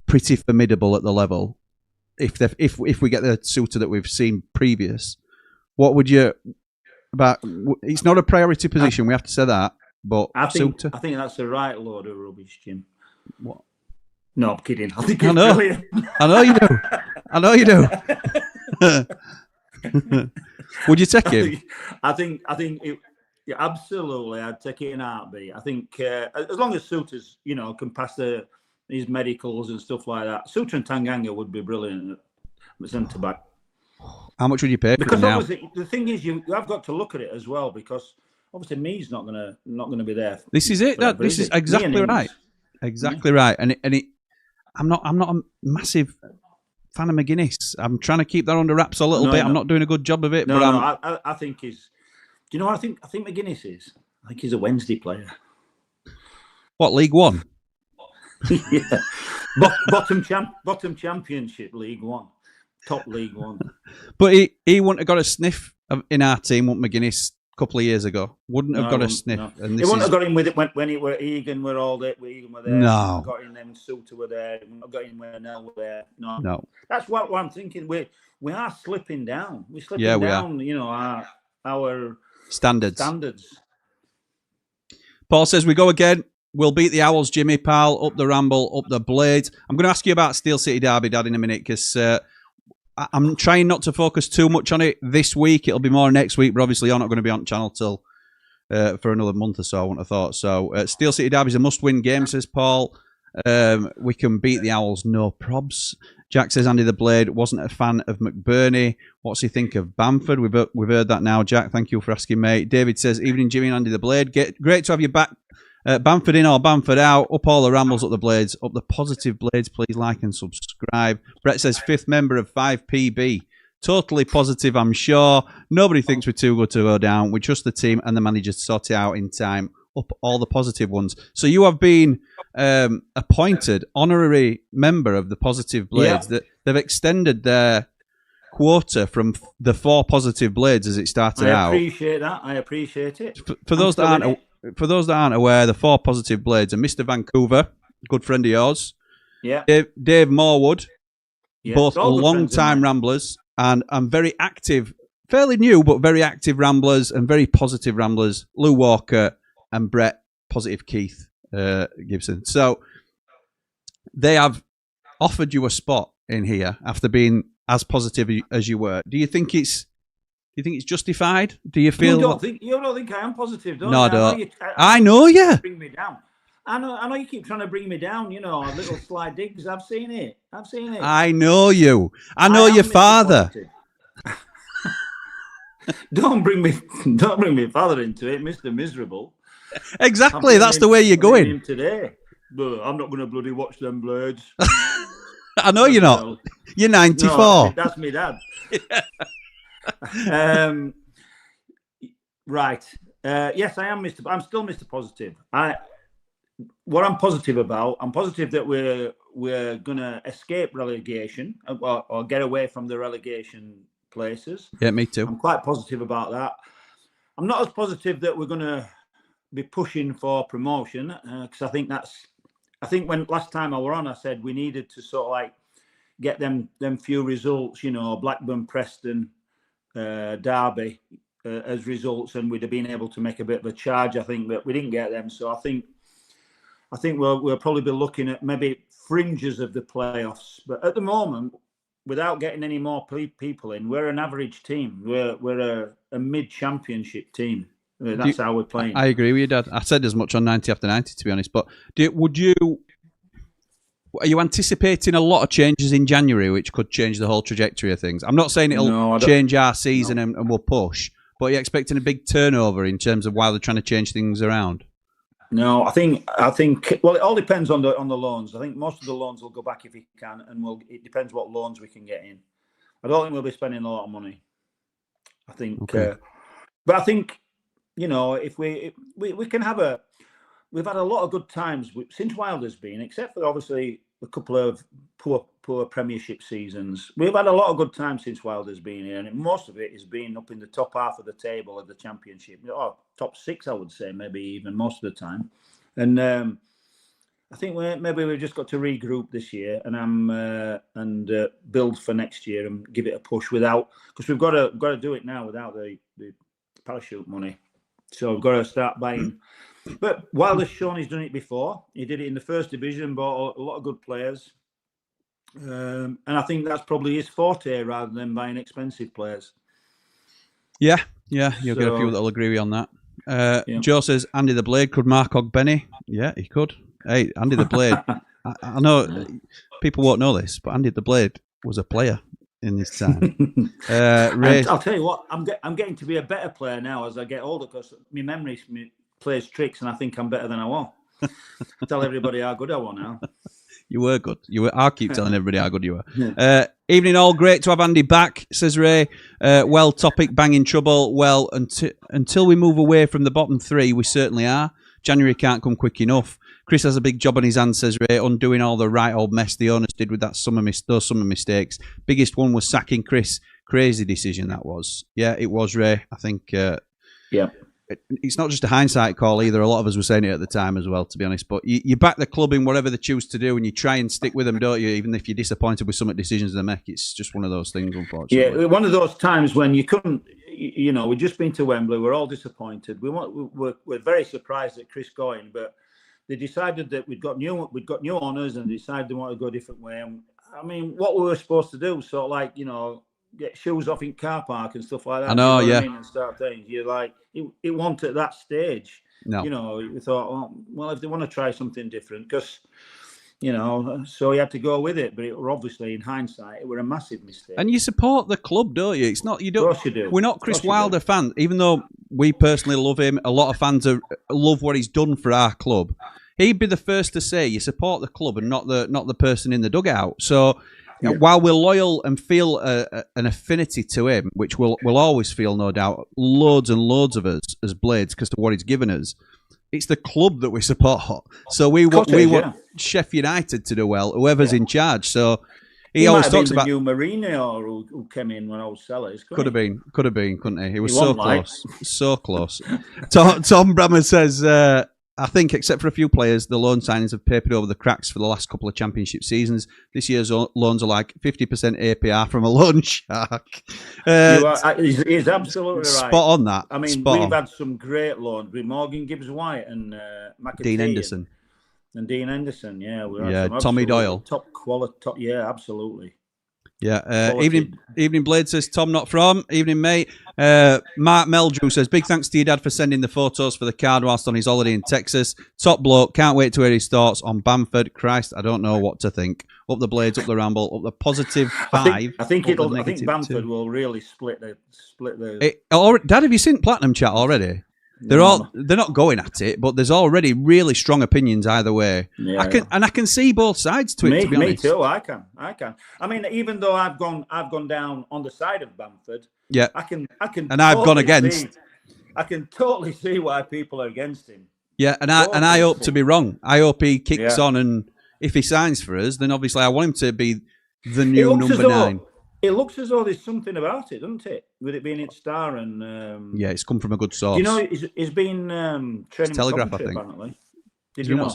Speaker 2: pretty formidable at the level. If we get the Souttar that we've seen previous, what would you about? It's not a priority position. We have to say that. But
Speaker 4: I think that's the right load of rubbish, Jim. What? No, I'm kidding. I think it's brilliant.
Speaker 2: I know you do. I know you do. Would you take him?
Speaker 4: I think absolutely. I'd take it in a heartbeat. I think as long as Souttar's, can pass his medicals and stuff like that, Souttar and Tanganga would be brilliant at centre back.
Speaker 2: How much would you pay for
Speaker 4: because
Speaker 2: him now?
Speaker 4: The thing is, you have got to look at it as well, because obviously Me's not gonna be there.
Speaker 2: This is it. This is exactly right. Exactly right. And I'm not a massive fan of McGuinness. I'm trying to keep that under wraps a little bit. I'm not doing a good job of it.
Speaker 4: I think he's. Do you know what I think? I think McGuinness is. I think he's a Wednesday player.
Speaker 2: What, League One?
Speaker 4: Yeah, bottom championship, League One, top League One.
Speaker 2: But he wouldn't have got a sniff in our team, wouldn't McGuinness, a couple of years ago? Wouldn't have got a sniff.
Speaker 4: No.
Speaker 2: And
Speaker 4: he wouldn't have got in with it when it were Egan were all there. Egan were there.
Speaker 2: No.
Speaker 4: Got in them. Souttar were there. Got in when Nell were there.
Speaker 2: No.
Speaker 4: That's what I'm thinking. We are slipping down. We're slipping down.
Speaker 2: We
Speaker 4: are. Our
Speaker 2: standards. Paul says we go again. We'll beat the Owls, Jimmy, pal. Up the Ramble, up the Blades. I'm going to ask you about Steel City Derby, Dad, in a minute, because I'm trying not to focus too much on it this week. It'll be more next week, but obviously you're not going to be on channel till for another month or so, I wouldn't have thought. So Steel City Derby is a must-win game, says Paul. We can beat the Owls, no probs. Jack says Andy the Blade wasn't a fan of McBurney. What's he think of Bamford? We've heard that now, Jack. Thank you for asking, mate. David says, evening, Jimmy and Andy the Blade. Great to have you back. Bamford in or Bamford out. Up all the Rambles, up the Blades. Up the positive Blades, please like and subscribe. Brett says, 5th member of 5PB. Totally positive, I'm sure. Nobody thinks we're too good to go down. We trust the team and the manager to sort it out in time. Up all the positive ones. So you have been appointed honorary member of the Positive Blades. That they've extended their quota from the 4 positive Blades as it started out.
Speaker 4: I appreciate that. I appreciate it.
Speaker 2: For those that aren't aware, the 4 positive Blades are Mr. Vancouver, good friend of yours.
Speaker 4: Yeah.
Speaker 2: Dave Morwood, both
Speaker 4: all
Speaker 2: long-time Ramblers, and very active, fairly new, but very active Ramblers and very positive Ramblers, Lou Walker and Brett, positive Keith Gibson. So they have offered you a spot in here after being as positive as you were. Do you think it's justified? Do you feel?
Speaker 4: You don't think I am positive, don't you?
Speaker 2: No, I don't. I know you.
Speaker 4: Bring me down. I know you keep trying to bring me down. Little sly digs. I've seen it.
Speaker 2: I know you. I know your father.
Speaker 4: Don't bring me father into it, Mr. Miserable.
Speaker 2: Exactly. That's the way you're going
Speaker 4: today. But I'm not going to bloody watch them Blades.
Speaker 2: I know you're not. You're 94.
Speaker 4: No, that's me dad. Right. Yes, I am I'm still Mr. Positive. What I'm positive about, I'm positive that we're going to escape relegation or get away from the relegation places.
Speaker 2: Yeah, me too.
Speaker 4: I'm quite positive about that. I'm not as positive that we're going to be pushing for promotion because I think when last time I were on, I said we needed to sort of like get them few results, Blackburn, Preston, Derby as results, and we'd have been able to make a bit of a charge. I think that we didn't get them, so I think we'll probably be looking at maybe fringes of the playoffs. But at the moment, without getting any more people in, we're an average team. We're a mid-championship team. That's how we're playing.
Speaker 2: I agree with you, Dad. I said as much on 90 after 90, to be honest. But are you anticipating a lot of changes in January, which could change the whole trajectory of things? I'm not saying it'll change our season and we'll push, but are you expecting a big turnover in terms of why they're trying to change things around?
Speaker 4: No, I think. Well, it all depends on the loans. I think most of the loans will go back if we can, and it depends what loans we can get in. I don't think we'll be spending a lot of money. I think, but I think, if we can have we've had a lot of good times since Wilder's been, except for obviously a couple of poor Premiership seasons. We've had a lot of good times since Wilder's been here, and most of it has been up in the top half of the table of the Championship, or top 6, I would say, maybe even most of the time. And I think maybe we've just got to regroup this year and build for next year and give it a push because we've got to do it now without the parachute money. So we've got to start buying. But Wilder's shown he's done it before. He did it in the first division, bought a lot of good players. And I think that's probably his forte rather than buying expensive players. Yeah,
Speaker 2: you'll get a few that'll agree with you on that. Joe says, Andy the Blade could mark Ogbenny. Yeah, he could. Hey, Andy the Blade. I know people won't know this, but Andy the Blade was a player in his time.
Speaker 4: I'll tell you what, I'm getting to be a better player now as I get older because my memory plays tricks and I think I'm better than I was. I tell everybody how good I was now.
Speaker 2: You were good. I'll keep telling everybody how good you were. Evening all, great to have Andy back, says Ray. Well, topic, banging trouble. Well, until we move away from the bottom 3, we certainly are. January can't come quick enough. Chris has a big job on his hands, says Ray, undoing all the right old mess the owners did with those summer mistakes. Biggest one was sacking Chris. Crazy decision that was. Yeah, it was, Ray. I think... It's not just a hindsight call either. A lot of us were saying it at the time as well, to be honest. But you back the club in whatever they choose to do, and you try and stick with them, don't you? Even if you're disappointed with some of the decisions they make, it's just one of those things, unfortunately.
Speaker 4: Yeah, one of those times when you couldn't. We've just been to Wembley. We're all disappointed. We're very surprised at Chris going, but they decided that we'd got new owners, and decided they wanted to go a different way. And, I mean, what we were supposed to do, sort of like get shoes off in car park and stuff like that.
Speaker 2: I know,
Speaker 4: what I mean, and start things. You're like, it wasn't at that stage.
Speaker 2: No.
Speaker 4: We thought, well, if they want to try something different, because, so you had to go with it. But it were obviously, in hindsight, it were a massive mistake.
Speaker 2: And you support the club, don't you? It's not, you don't.
Speaker 4: Of course you do.
Speaker 2: We're not Chris Wilder fans, even though we personally love him. A lot of fans love what he's done for our club. He'd be the first to say you support the club and not the person in the dugout. So. Yeah. While we're loyal and feel an affinity to him, which we'll always feel, no doubt, loads and loads of us as Blades because of what he's given us, it's the club that we support. So we want Sheffield United to do well, whoever's in charge. So he always talks about
Speaker 4: the new Mourinho who came in when I was sellers.
Speaker 2: Could have been, couldn't he? He was so close, so close. Tom Brammer says. I think, except for a few players, the loan signings have papered over the cracks for the last couple of Championship seasons. This year's loans are like 50% APR from a loan shark.
Speaker 4: He's absolutely right.
Speaker 2: Spot on that.
Speaker 4: I mean, we've had some great loans with Morgan Gibbs-White and McAtee
Speaker 2: Dean Henderson.
Speaker 4: And Dean Henderson,
Speaker 2: Tommy Doyle.
Speaker 4: Top quality, absolutely.
Speaker 2: Yeah, evening Blade says Tom not from. Evening mate. Mark Meldrew says big thanks to your dad for sending the photos for the card whilst on his holiday in Texas. Top bloke, can't wait to hear his thoughts on Bamford. Christ, I don't know what to think. Up the Blades, up the Ramble, up the +5.
Speaker 4: I think Bamford will really split the.
Speaker 2: Dad, have you seen Platinum Chat already? They're not going at it, but there's already really strong opinions either way. Yeah, I can see both sides to it. To be honest,
Speaker 4: me too. I can. I mean, even though I've gone down on the side of Bamford.
Speaker 2: Yeah,
Speaker 4: I can.
Speaker 2: And I've gone against.
Speaker 4: I can totally see why people are against him.
Speaker 2: Yeah, and I hope to be wrong. I hope he kicks on, and if he signs for us, then obviously I want him to be the new number 9.
Speaker 4: It looks as though there's something about it, doesn't it? With it being its star and...
Speaker 2: yeah, it's come from a good source.
Speaker 4: You know, he's been training with Coventry, apparently. Did you know?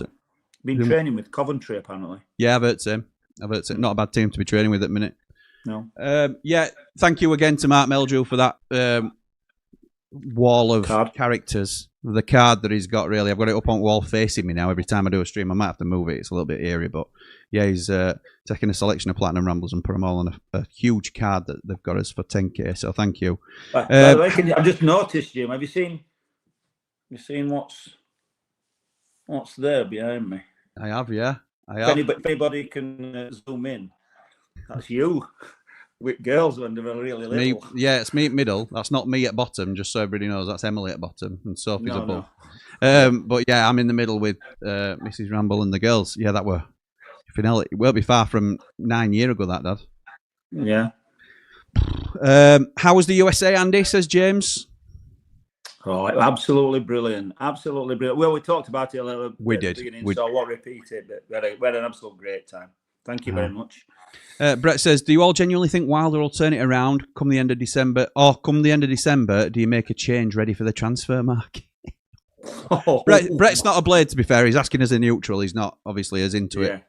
Speaker 4: Been training with Coventry, apparently.
Speaker 2: Yeah, I've heard him. Not a bad team to be training with at the minute.
Speaker 4: No.
Speaker 2: Yeah, thank you again to Mark Meldrew for that wall of
Speaker 4: Card.
Speaker 2: characters. The card that he's got, really. I've got it up on wall facing me now. Every time I do a stream, I might have to move it. It's a little bit eerie, but yeah, he's taking a selection of Platinum Ramblers and put them all on a huge card that they've got us for 10k. So thank you.
Speaker 4: By the way, I've just noticed, Jim. Have you seen what's there behind me?
Speaker 2: I have, yeah. I have.
Speaker 4: If anybody can zoom in, that's you with girls when they're really little.
Speaker 2: Me, yeah, it's me at middle. That's not me at bottom, just so everybody knows. That's Emily at bottom and Sophie's above. But yeah, I'm in the middle with Mrs. Ramble and the girls. Yeah, that were finale. It won't be far from 9 years ago, that, Dad.
Speaker 4: Yeah.
Speaker 2: How was the USA, Andy, says James?
Speaker 4: Oh, absolutely brilliant. Absolutely brilliant. Well, we talked about it a little bit
Speaker 2: We
Speaker 4: at the
Speaker 2: did.
Speaker 4: beginning,
Speaker 2: We
Speaker 4: so I won't repeat it, but we had an absolute great time. Thank you very much.
Speaker 2: Brett says, do you all genuinely think Wilder will turn it around come the end of December? Or come the end of December, do you make a change ready for the transfer market? Brett's not a blade, to be fair. He's asking as a neutral. He's not, obviously, as into it.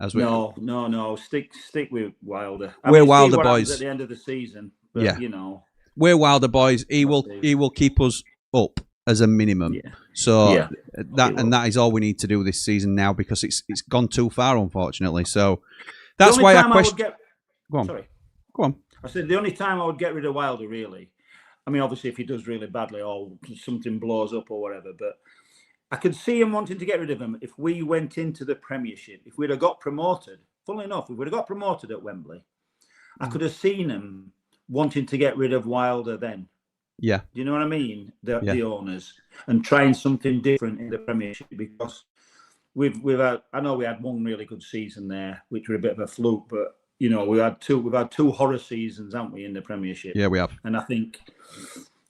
Speaker 2: As we
Speaker 4: No. Stick with Wilder.
Speaker 2: We're Wilder boys.
Speaker 4: At the end of the season, but,
Speaker 2: Yeah.
Speaker 4: you know.
Speaker 2: We're Wilder boys. He will keep us up as a minimum.
Speaker 4: Yeah.
Speaker 2: So that is all we need to do this season now, because it's gone too far, unfortunately. So that's why I question. Go on.
Speaker 4: Sorry.
Speaker 2: Go on.
Speaker 4: I said the only time I would get rid of Wilder, really. I mean, obviously, if he does really badly or something blows up or whatever, but I could see him wanting to get rid of him if we went into the Premiership. If we'd have got promoted, funnily enough, if we'd have got promoted at Wembley, I could have seen him wanting to get rid of Wilder then.
Speaker 2: Yeah.
Speaker 4: Do you know what I mean? The owners, and trying something different in the Premiership, because we've had, I know we had one really good season there, which were a bit of a fluke, but you know, we've had two horror seasons, haven't we, in the Premiership?
Speaker 2: Yeah, we have.
Speaker 4: And I think,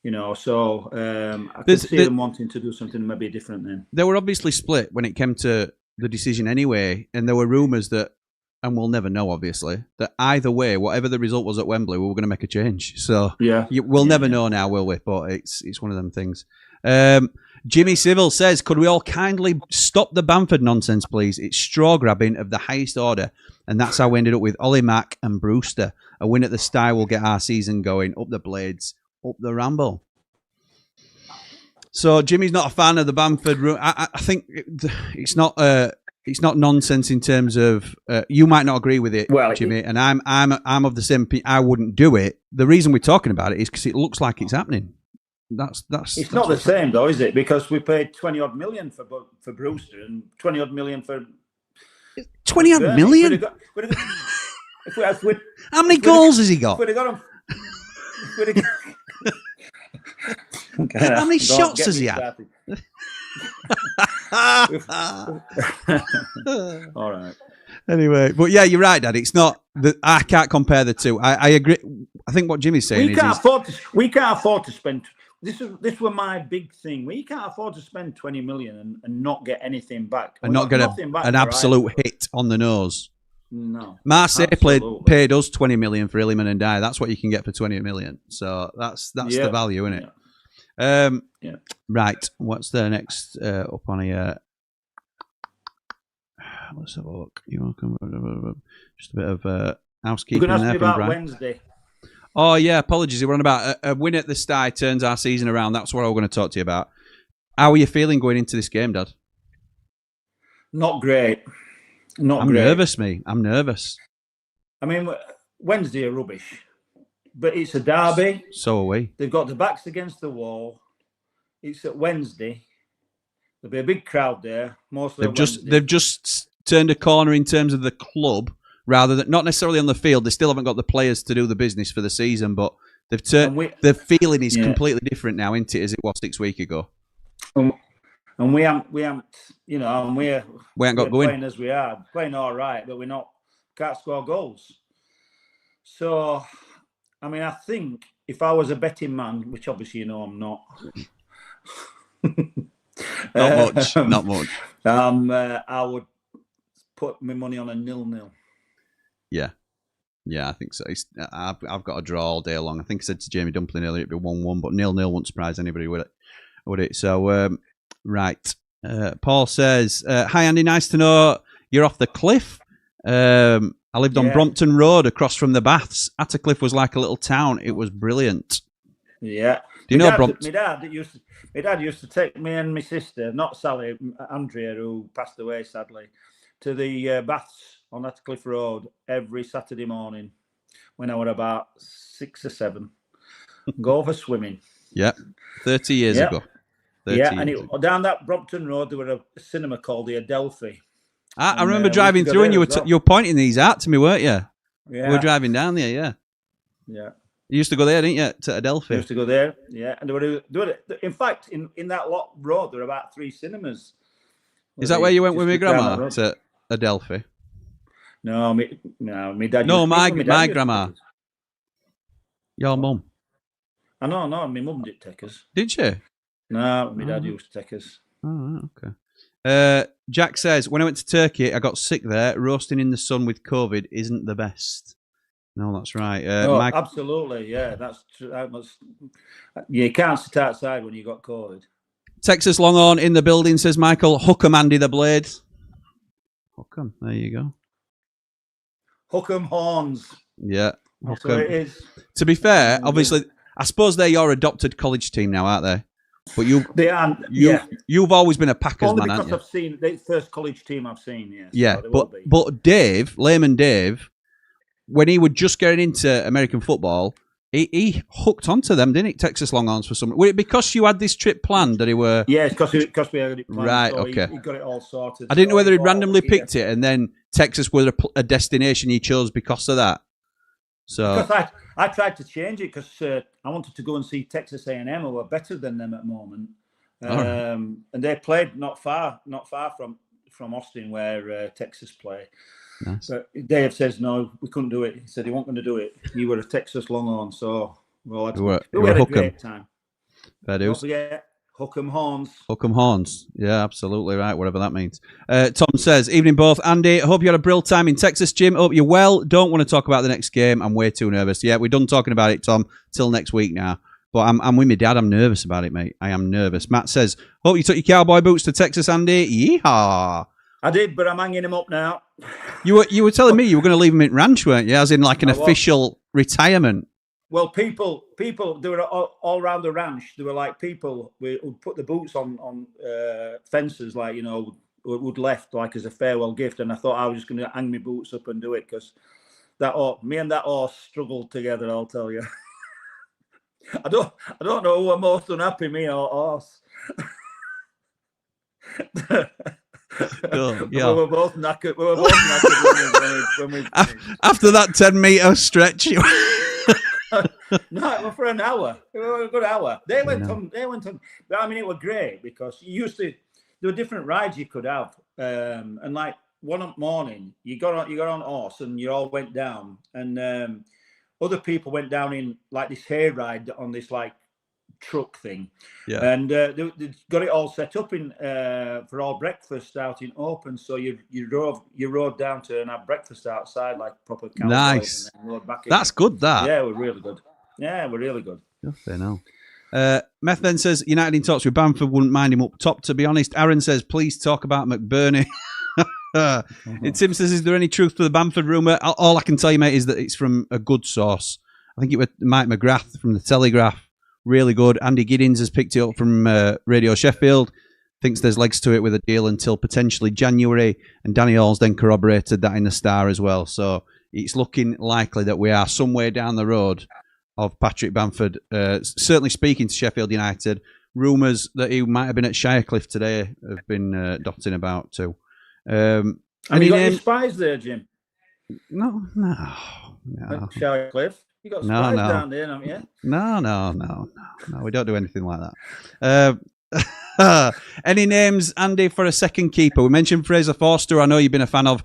Speaker 4: you know, so I could see them wanting to do something maybe different then.
Speaker 2: They were obviously split when it came to the decision anyway, and there were rumours that, and we'll never know, obviously, that either way, whatever the result was at Wembley, we were going to make a change. So we'll never know now, will we? But it's one of them things. Jimmy Civil says, could we all kindly stop the Bamford nonsense, please? It's straw grabbing of the highest order, and that's how we ended up with Ollie Mack and Brewster. A win at the Stye will get our season going. Up the Blades, up the Ramble. So Jimmy's not a fan of the Bamford. I think it's not nonsense in terms of you might not agree with it, Jimmy, and I'm of the same opinion. I wouldn't do it. The reason we're talking about it is because it looks like it's happening. That's
Speaker 4: not the same though, is it? Because we paid 20-odd million for Brewster and 20-odd million for
Speaker 2: 20-odd million. How many goals has he got? How many shots has he had?
Speaker 4: All right.
Speaker 2: Anyway, but yeah, you're right, Dad. It's not that I can't compare the two. I agree. I think what Jimmy's saying
Speaker 4: we can't afford to spend. This was my big thing. We can't afford to spend 20 million and not get anything back.
Speaker 2: And not get an absolute hit on the nose.
Speaker 4: No.
Speaker 2: Marseille paid us 20 million for Illiman and Dyer. That's what you can get for 20 million. So that's the value, isn't it? Right. What's the next up on here? Let's have a look. You want to come? Just a bit of housekeeping.
Speaker 4: We're going to ask
Speaker 2: there
Speaker 4: you about
Speaker 2: Brian.
Speaker 4: Wednesday.
Speaker 2: Oh, yeah, apologies. We're on about a win at the Stye turns our season around. That's what I'm going to talk to you about. How are you feeling going into this game, Dad?
Speaker 4: Not great.
Speaker 2: I'm nervous, me. I'm nervous.
Speaker 4: I mean, Wednesday are rubbish, but it's a derby.
Speaker 2: So are we.
Speaker 4: They've got their backs against the wall. It's at Wednesday. There'll be a big crowd there. They've just turned a corner in terms of the club. Rather than not necessarily on the field, they still haven't got the players to do the business for the season, but they've turned. The feeling is completely different now, isn't it, as it was 6 weeks ago? And we haven't, you know, and we ain't
Speaker 2: got going
Speaker 4: playing as we are, playing all right, but can't score goals. So, I mean, I think if I was a betting man, which obviously you know I'm not.
Speaker 2: Not much.
Speaker 4: I would put my money on a 0-0.
Speaker 2: Yeah, I think so. I've got a draw all day long. I think I said to Jamie Dumpling earlier it'd be 1-1, but 0-0 wouldn't surprise anybody, would it? So, right. Paul says, hi Andy, nice to know you're off the cliff. I lived on Brompton Road across from the Baths. Attercliffe was like a little town. It was brilliant.
Speaker 4: Yeah.
Speaker 2: Do you know Brompton?
Speaker 4: My dad used to take me and my sister, not Sally, Andrea, who passed away sadly, to the baths on Atcliffe Road every Saturday morning when I was about 6 or 7. Go for swimming.
Speaker 2: Yeah, 30 years ago. 30
Speaker 4: Yeah,
Speaker 2: years
Speaker 4: and down that Brompton Road there was a cinema called the Adelphi.
Speaker 2: I remember driving through and you were pointing these out to me, weren't you?
Speaker 4: Yeah.
Speaker 2: We were driving down there, yeah.
Speaker 4: Yeah.
Speaker 2: You used to go there, didn't you, to Adelphi?
Speaker 4: I used to go there, yeah. And in fact, in that road, there were about 3 cinemas.
Speaker 2: Is that where you went with my grandma, to Adelphi?
Speaker 4: No, my dad.
Speaker 2: No, my grandma. Your mum.
Speaker 4: I know, no, my mum didn't take us.
Speaker 2: Did she?
Speaker 4: No, my dad used to take us.
Speaker 2: Oh, okay. Jack says, when I went to Turkey, I got sick there. Roasting in the sun with COVID isn't the best. No, that's right.
Speaker 4: Absolutely, yeah. That's true. You can't sit outside when you got COVID.
Speaker 2: Texas Longhorn in the building, says Michael. Hook 'em, Andy the Blade. Hook 'em. There you go.
Speaker 4: Hook 'em horns.
Speaker 2: Yeah.
Speaker 4: That's what it is.
Speaker 2: To be fair, obviously, I suppose they're your adopted college team now, aren't they? But
Speaker 4: they aren't.
Speaker 2: You've always been a Packers
Speaker 4: only
Speaker 2: man, haven't you?
Speaker 4: Because I've seen the first college team I've seen. Yes.
Speaker 2: Yeah,
Speaker 4: so
Speaker 2: but Dave, Layman Dave, when he was just getting into American football, he hooked onto them, didn't he? Texas Longhorns for some. Was it because you had this trip planned that he were?
Speaker 4: Yeah, because we had it planned.
Speaker 2: Right.
Speaker 4: So
Speaker 2: okay.
Speaker 4: He got it all sorted.
Speaker 2: I didn't know whether he'd randomly picked it, and then Texas was a destination he chose because of that. So
Speaker 4: because I tried to change it because I wanted to go and see Texas A&M, who were better than them at the moment. And they played not far from Austin, where Texas play.
Speaker 2: Nice.
Speaker 4: But Dave says no, we couldn't do it. He said he wasn't going to do it. You were a Texas Longhorn, so we had a great time.
Speaker 2: Fair dues.
Speaker 4: Don't forget, hook 'em horns.
Speaker 2: Hook 'em horns. Yeah, absolutely right. Whatever that means. Tom says, evening both. Andy, hope you had a brill time in Texas, Jim. Hope you're well. Don't want to talk about the next game. I'm way too nervous. Yeah, we're done talking about it, Tom, till next week now. But I'm with my dad. I'm nervous about it, mate. I am nervous. Matt says, hope you took your cowboy boots to Texas, Andy. Yeehaw.
Speaker 4: I did, but I'm hanging him up now.
Speaker 2: You were telling me you were going to leave him at ranch, weren't you? As in like an official retirement.
Speaker 4: Well, people, they were all around the ranch. There were like people who put the boots on fences, like, you know, would left like as a farewell gift. And I thought I was just going to hang my boots up and do it because me and that horse struggled together. I'll tell you. I don't know who I'm most unhappy, me or horse.
Speaker 2: Oh, yeah.
Speaker 4: We were both knackered. When we
Speaker 2: after that 10-meter stretch.
Speaker 4: No, for an hour. It was a good hour. They went on. But I mean, it was great because there were different rides you could have, and like one morning you got on horse and you all went down, and other people went down in like this hay ride on this like truck thing, and they got it all set up in for all breakfast out in open. So you rode down to and have breakfast outside like proper cowboys.
Speaker 2: Nice.
Speaker 4: And then rode back
Speaker 2: That's
Speaker 4: again.
Speaker 2: good. That
Speaker 4: we're really good. Yeah, we're really good.
Speaker 2: They know. Meth then says United in talks with Bamford, wouldn't mind him up top. To be honest, Aaron says please talk about McBurney. Tim says, is there any truth to the Bamford rumour? All I can tell you, mate, is that it's from a good source. I think it was Mike McGrath from the Telegraph. Really good. Andy Giddins has picked it up from Radio Sheffield. Thinks there's legs to it with a deal until potentially January. And Danny Hall's then corroborated that in the Star as well. So it's looking likely that we are somewhere down the road of Patrick Bamford. Certainly speaking to Sheffield United. Rumours that he might have been at Shirecliffe today have been dotting about too.
Speaker 4: Have you got your spies there, Jim?
Speaker 2: No.
Speaker 4: Shirecliffe. You got spies down there, haven't you?
Speaker 2: No. We don't do anything like that. Any names, Andy, for a second keeper? We mentioned Fraser Forster. I know you've been a fan of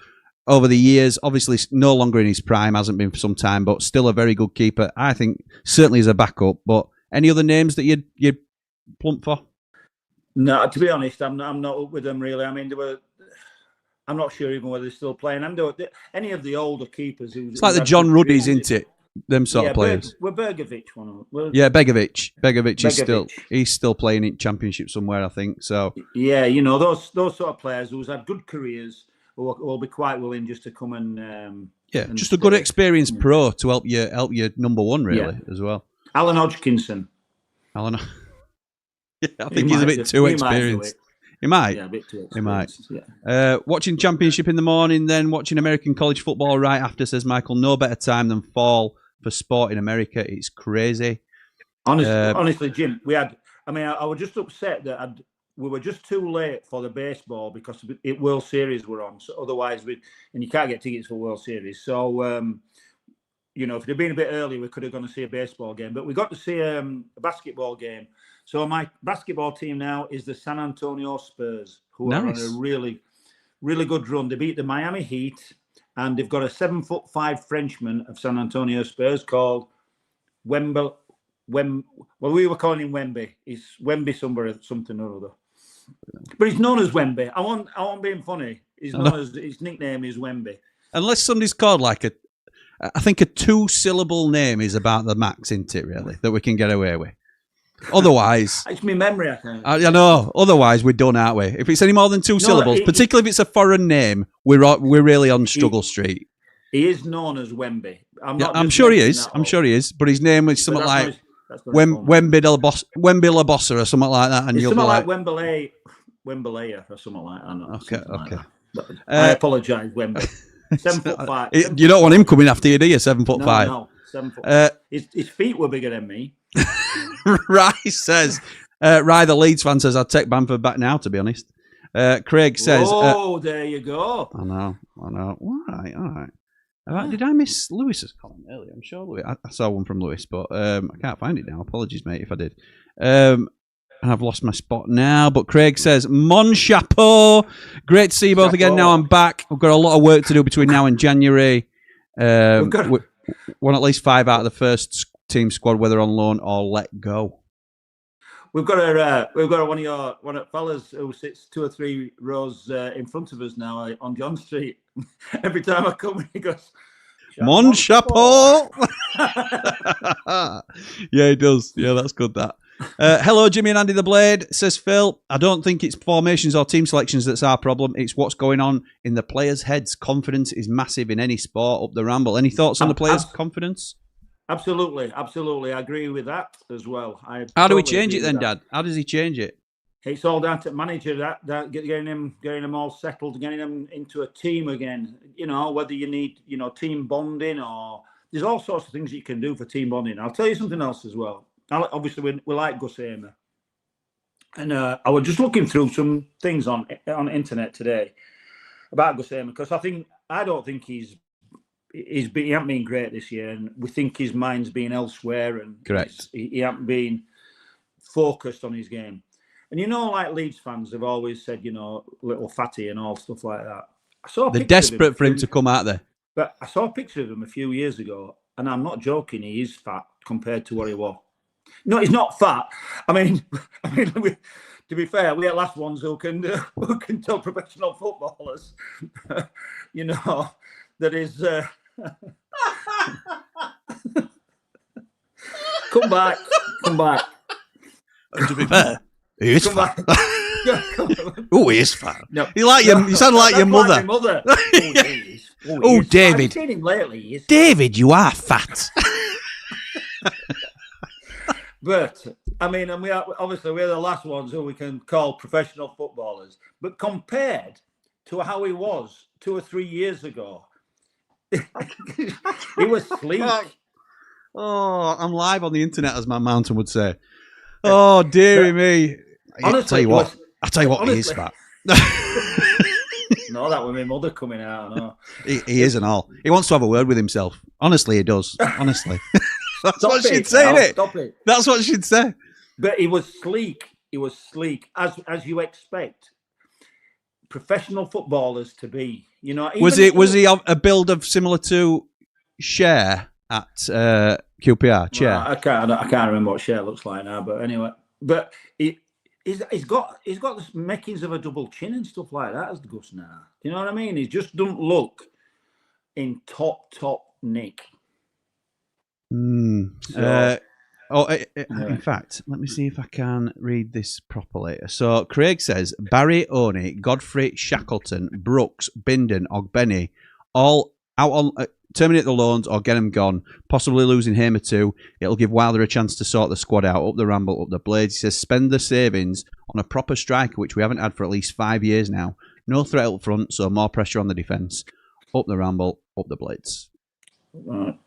Speaker 2: over the years. Obviously, no longer in his prime, hasn't been for some time, but still a very good keeper. I think certainly as a backup. But any other names that you'd plump for? No,
Speaker 4: to be honest, I'm not up with them really. I mean, I'm not sure even whether they're still playing. Any of the older keepers.
Speaker 2: It's like the John Ruddies, isn't it? Them sort of players.
Speaker 4: We're Bergovic one of them.
Speaker 2: Begovic is he's still playing in Championship somewhere, I think. So
Speaker 4: yeah, you know those sort of players who's had good careers will be quite willing just to come and
Speaker 2: just a good experienced pro to help you number one really as well.
Speaker 4: Alan Hodgkinson.
Speaker 2: I don't know. I think he's a bit too experienced. He might.
Speaker 4: Yeah, a bit too
Speaker 2: He might.
Speaker 4: experienced. Yeah.
Speaker 2: Watching Championship in the morning, then watching American college football right after, says Michael. No better time than fall for sport in America. It's crazy.
Speaker 4: Honestly, Jim, I was just upset that we were just too late for the baseball because World Series were on. So otherwise, and you can't get tickets for World Series. So, if it had been a bit earlier, we could have gone to see a baseball game. But we got to see a basketball game. So my basketball team now is the San Antonio Spurs, who are on a really, really good run. They beat the Miami Heat, and they've got a 7'5" Frenchman of San Antonio Spurs called Wemby. Well, we were calling him Wemby. He's Wemby something or other. But he's known as Wemby. I won't being funny. He's known as, his nickname is Wemby.
Speaker 2: Unless somebody's called I think a 2-syllable name is about the max, isn't it, really, that we can get away with. Otherwise...
Speaker 4: It's my memory, I think.
Speaker 2: I know. Otherwise, we're done, aren't we? If it's any more than 2 syllables, particularly if it's a foreign name, we're really on Struggle Street.
Speaker 4: He is known as Wemby.
Speaker 2: I'm sure he is. I'm sure he is. But his name is something like Wemby La Bossa or something like that. And
Speaker 4: it's
Speaker 2: you'll
Speaker 4: something
Speaker 2: be
Speaker 4: like Wembley or something like that.
Speaker 2: Okay.
Speaker 4: I apologise, Wemby. 7'5".
Speaker 2: You don't want him coming after you, do you? 7'5".
Speaker 4: No, 7 foot. His feet were bigger than me.
Speaker 2: Rice says, the Leeds fan says, I'd take Bamford back now, to be honest. Craig says...
Speaker 4: Oh, there you go.
Speaker 2: I know. All right. Did I miss Lewis's comment earlier? I'm sure Lewis. I saw one from Lewis, but I can't find it now. Apologies, mate, if I did. And I've lost my spot now. But Craig says, Mon chapeau. Great to see you both again. Now I'm back. We've got a lot of work to do between now and January. We want at least 5 out of the first team squad, whether on loan or let go.
Speaker 4: We've got one of the fellas who sits 2 or 3 rows in front of us now on John Street. Every time I come, he goes,
Speaker 2: Mon chapeau. Yeah, he does. Yeah, that's good, that. Hello, Jimmy and Andy the Blade, says Phil. I don't think it's formations or team selections that's our problem. It's what's going on in the players' heads. Confidence is massive in any sport. Up the Ramble. Any thoughts on the players' confidence?
Speaker 4: Absolutely. I agree with that as well.
Speaker 2: How do we change it then, Dad? How does he change it?
Speaker 4: It's all down to manager, getting them all settled, getting them into a team again. Whether you need, team bonding, or there's all sorts of things you can do for team bonding. I'll tell you something else as well. Obviously, we like Gus Hamer. And I was just looking through some things on internet today about Gus Hamer, because I don't think he hasn't been great this year, and we think his mind's been elsewhere, and
Speaker 2: correct.
Speaker 4: He hasn't been focused on his game. And like Leeds fans have always said, little fatty and all stuff like that.
Speaker 2: They're desperate for him to come out there.
Speaker 4: But I saw a picture of him a few years ago, and I'm not joking, he is fat compared to what he was. No, he's not fat. I mean, to be fair, we're the last ones who can tell professional footballers, that is. Come back.
Speaker 2: And to be fair, he is fat. Oh, he is fat.
Speaker 4: No,
Speaker 2: you sound like your mother.
Speaker 4: Like my mother.
Speaker 2: Oh, David.
Speaker 4: I've seen him lately.
Speaker 2: David, you are fat.
Speaker 4: But I mean, and we're the last ones who we can call professional footballers. But compared to how he was 2 or 3 years ago, he was sleek.
Speaker 2: Oh, I'm live on the internet, as my mountain would say. Oh, dearie me.
Speaker 4: Honestly,
Speaker 2: I tell you what, he is fat.
Speaker 4: No, that was my mother coming out. No.
Speaker 2: He is and all. He wants to have a word with himself. Honestly, he does. Honestly. That's what she'd say, innit?
Speaker 4: Stop it.
Speaker 2: That's what she'd say.
Speaker 4: But he was sleek. As you expect professional footballers to be.
Speaker 2: Was he a build of similar to Cher at QPR? Cher.
Speaker 4: Well, I can't remember what Cher looks like now, but anyway. But he's got the makings of a double chin and stuff like that as the Gus now. You know what I mean? He just doesn't look in top nick.
Speaker 2: In fact, let me see if I can read this properly. So Craig says Barry, Oney, Godfrey, Shackleton, Brooks, Bindon, Ogbenny, all out on terminate the loans or get them gone. Possibly losing Hamer too. It'll give Wilder a chance to sort the squad out. Up the Ramble, up the Blades. He says spend the savings on a proper striker, which we haven't had for at least 5 years now. No threat up front, so more pressure on the defence. Up the Ramble, up the Blades.
Speaker 4: Right.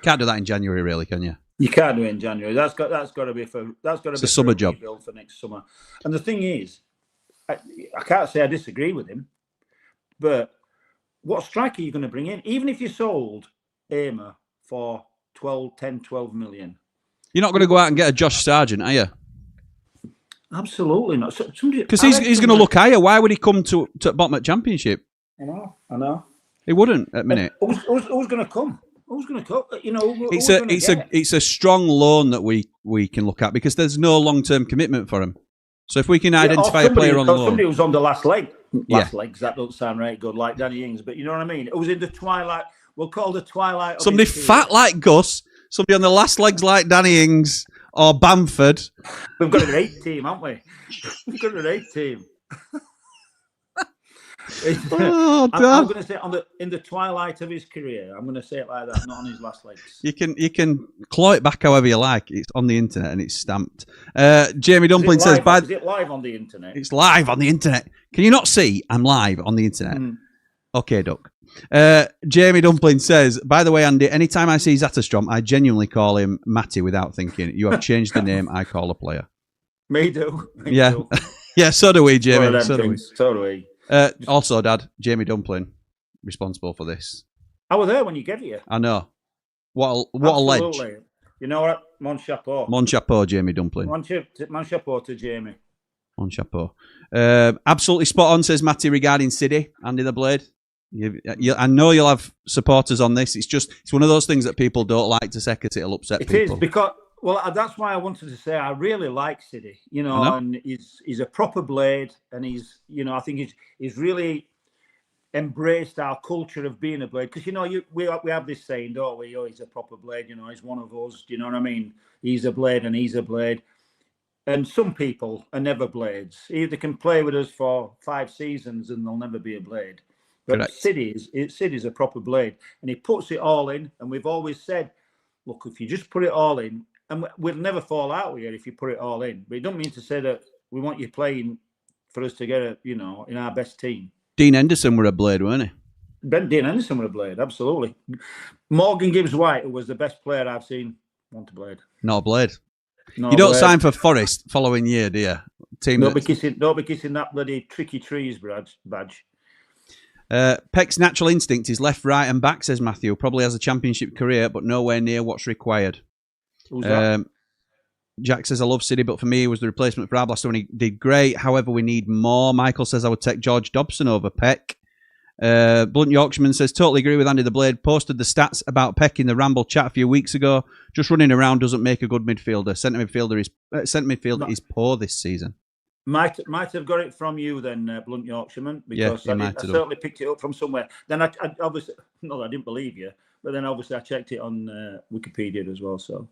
Speaker 2: Can't do that in January, really, can you?
Speaker 4: You can't do it in January. That's got to be for
Speaker 2: a summer job
Speaker 4: for next summer. And the thing is, I can't say I disagree with him, but what striker are you going to bring in? Even if you sold Hamer for 12 million.
Speaker 2: You're not going to go out and get a Josh Sargent, are you?
Speaker 4: Absolutely not.
Speaker 2: Because he's going to look higher. Why would he come to bottom at Championship?
Speaker 4: I know.
Speaker 2: He wouldn't at minute.
Speaker 4: Who's going to come? Who's going to come? You know,
Speaker 2: it's a strong loan that we can look at because there's no long-term commitment for him. So if we can identify a player on loan,
Speaker 4: somebody who's on the last legs. That doesn't sound right good, like Danny Ings, but you know what I mean. It was in the twilight. We'll call the twilight.
Speaker 2: Somebody fat like Gus, somebody on the last legs like Danny Ings or Bamford.
Speaker 4: We've got a great team, haven't we? We've got a great team.
Speaker 2: Oh,
Speaker 4: I'm going to say in the twilight of his career. I'm going to say it like that, not on his last legs.
Speaker 2: You can claw it back however you like. It's on the internet and it's stamped. Jamie Dumpling says,
Speaker 4: "Is it live on the internet?"
Speaker 2: It's live on the internet. Can you not see? I'm live on the internet. Okay, Duck. Jamie Dumpling says, by the way, Andy, anytime I see Zatterstrom, I genuinely call him Matty without thinking. You have changed the name I call a player.
Speaker 4: Me too.
Speaker 2: Yeah. Yeah, so do we, Jamie.
Speaker 4: So do we.
Speaker 2: Also, Dad, Jamie Dumpling, responsible for this.
Speaker 4: I was there when you gave it.
Speaker 2: I know. What a ledge.
Speaker 4: You know what? Mon chapeau.
Speaker 2: Mon chapeau, Jamie Dumpling.
Speaker 4: Mon chapeau to Jamie.
Speaker 2: Mon chapeau. Absolutely spot on, says Matty, regarding City, Andy the Blade. I know you'll have supporters on this. It's one of those things that people don't like to say because it'll upset people. It is
Speaker 4: because, well, that's why I wanted to say I really like City, you know, and he's a proper Blade, and he's, you know, I think he's really embraced our culture of being a Blade, because, you know, we have this saying, don't we? Oh, he's a proper Blade, you know, he's one of us. Do you know what I mean? He's a Blade and he's a Blade. And some people are never Blades. They can play with us for 5 seasons and they'll never be a Blade. But City's a proper Blade, and he puts it all in. And we've always said, look, if you just put it all in, and we'll never fall out with you if you put it all in. But it don't mean to say that we want you playing for us to get in our best team.
Speaker 2: Dean Henderson were a Blade, weren't he?
Speaker 4: Dean Henderson were a Blade, absolutely. Morgan Gibbs-White, who was the best player I've seen, want a Blade.
Speaker 2: Not a Blade. You don't sign for Forest following year, do you?
Speaker 4: Don't be kissing that bloody tricky trees badge.
Speaker 2: Peck's natural instinct is left, right and back, says Matthew. Probably has a championship career, but nowhere near what's required.
Speaker 4: Who's that?
Speaker 2: Jack says, I love City, but for me, he was the replacement for Arblaster when he did great. However, we need more. Michael says, I would take George Dobson over Peck. Blunt Yorkshireman says, totally agree with Andy the Blade. Posted the stats about Peck in the Ramble chat a few weeks ago. Just running around doesn't make a good midfielder. Centre midfielder is poor this season.
Speaker 4: Might have got it from you then, Blunt Yorkshireman, because I certainly picked it up from somewhere. Then I obviously, I didn't believe you, but then obviously I checked it on Wikipedia as well. So,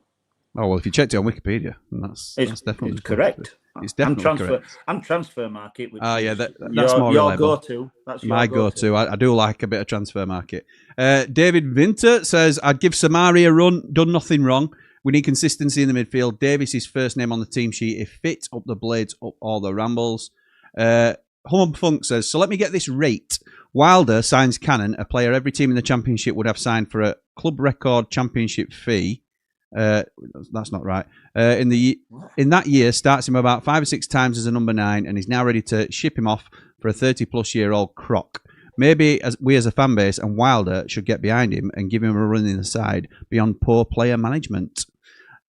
Speaker 2: oh well, if you checked it on Wikipedia, that's definitely
Speaker 4: correct.
Speaker 2: It's definitely correct.
Speaker 4: I'm Transfer Market. Which
Speaker 2: that's more
Speaker 4: your
Speaker 2: reliable.
Speaker 4: go-to. That's
Speaker 2: my go-to. I do like a bit of Transfer Market. David Vinter says, I'd give Samari a run. Done nothing wrong. We need consistency in the midfield. Davis is first name on the team sheet. If fit, up the Blades, up all the Rambles. Hum Funk says, so let me get this rate. Wilder signs Cannon, a player every team in the championship would have signed for a club record championship fee. That's not right. In that year, starts him about 5 or 6 times as a number 9, and he's now ready to ship him off for a 30-plus-year-old croc. Maybe we as a fan base and Wilder should get behind him and give him a run in the side beyond poor player management.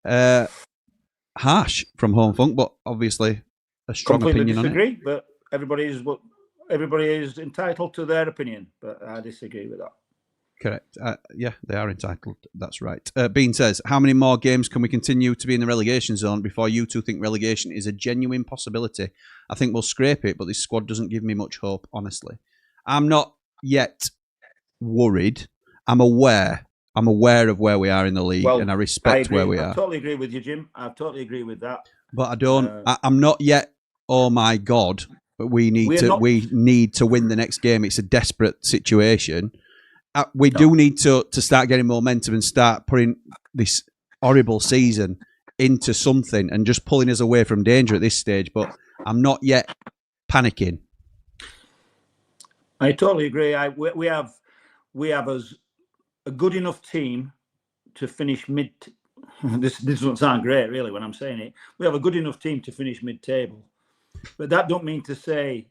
Speaker 2: Harsh from Home Funk, but obviously a strong opinion on it.
Speaker 4: But everybody is entitled to their opinion, but I disagree with that.
Speaker 2: Correct. Yeah, they are entitled. That's right. Bean says, how many more games can we continue to be in the relegation zone before you two think relegation is a genuine possibility? I think we'll scrape it, but this squad doesn't give me much hope, honestly. I'm not yet worried. I'm aware of where we are in the league, and I respect where we are.
Speaker 4: I totally agree with you, Jim. I totally agree with that.
Speaker 2: But I don't. I'm not yet. Oh my God! we need to win the next game. It's a desperate situation. We do need to start getting momentum and start putting this horrible season into something and just pulling us away from danger at this stage. But I'm not yet panicking.
Speaker 4: I totally agree. We have a good enough team to finish mid. This doesn't sound great, really, when I'm saying it. We have a good enough team to finish mid-table, but that don't mean to say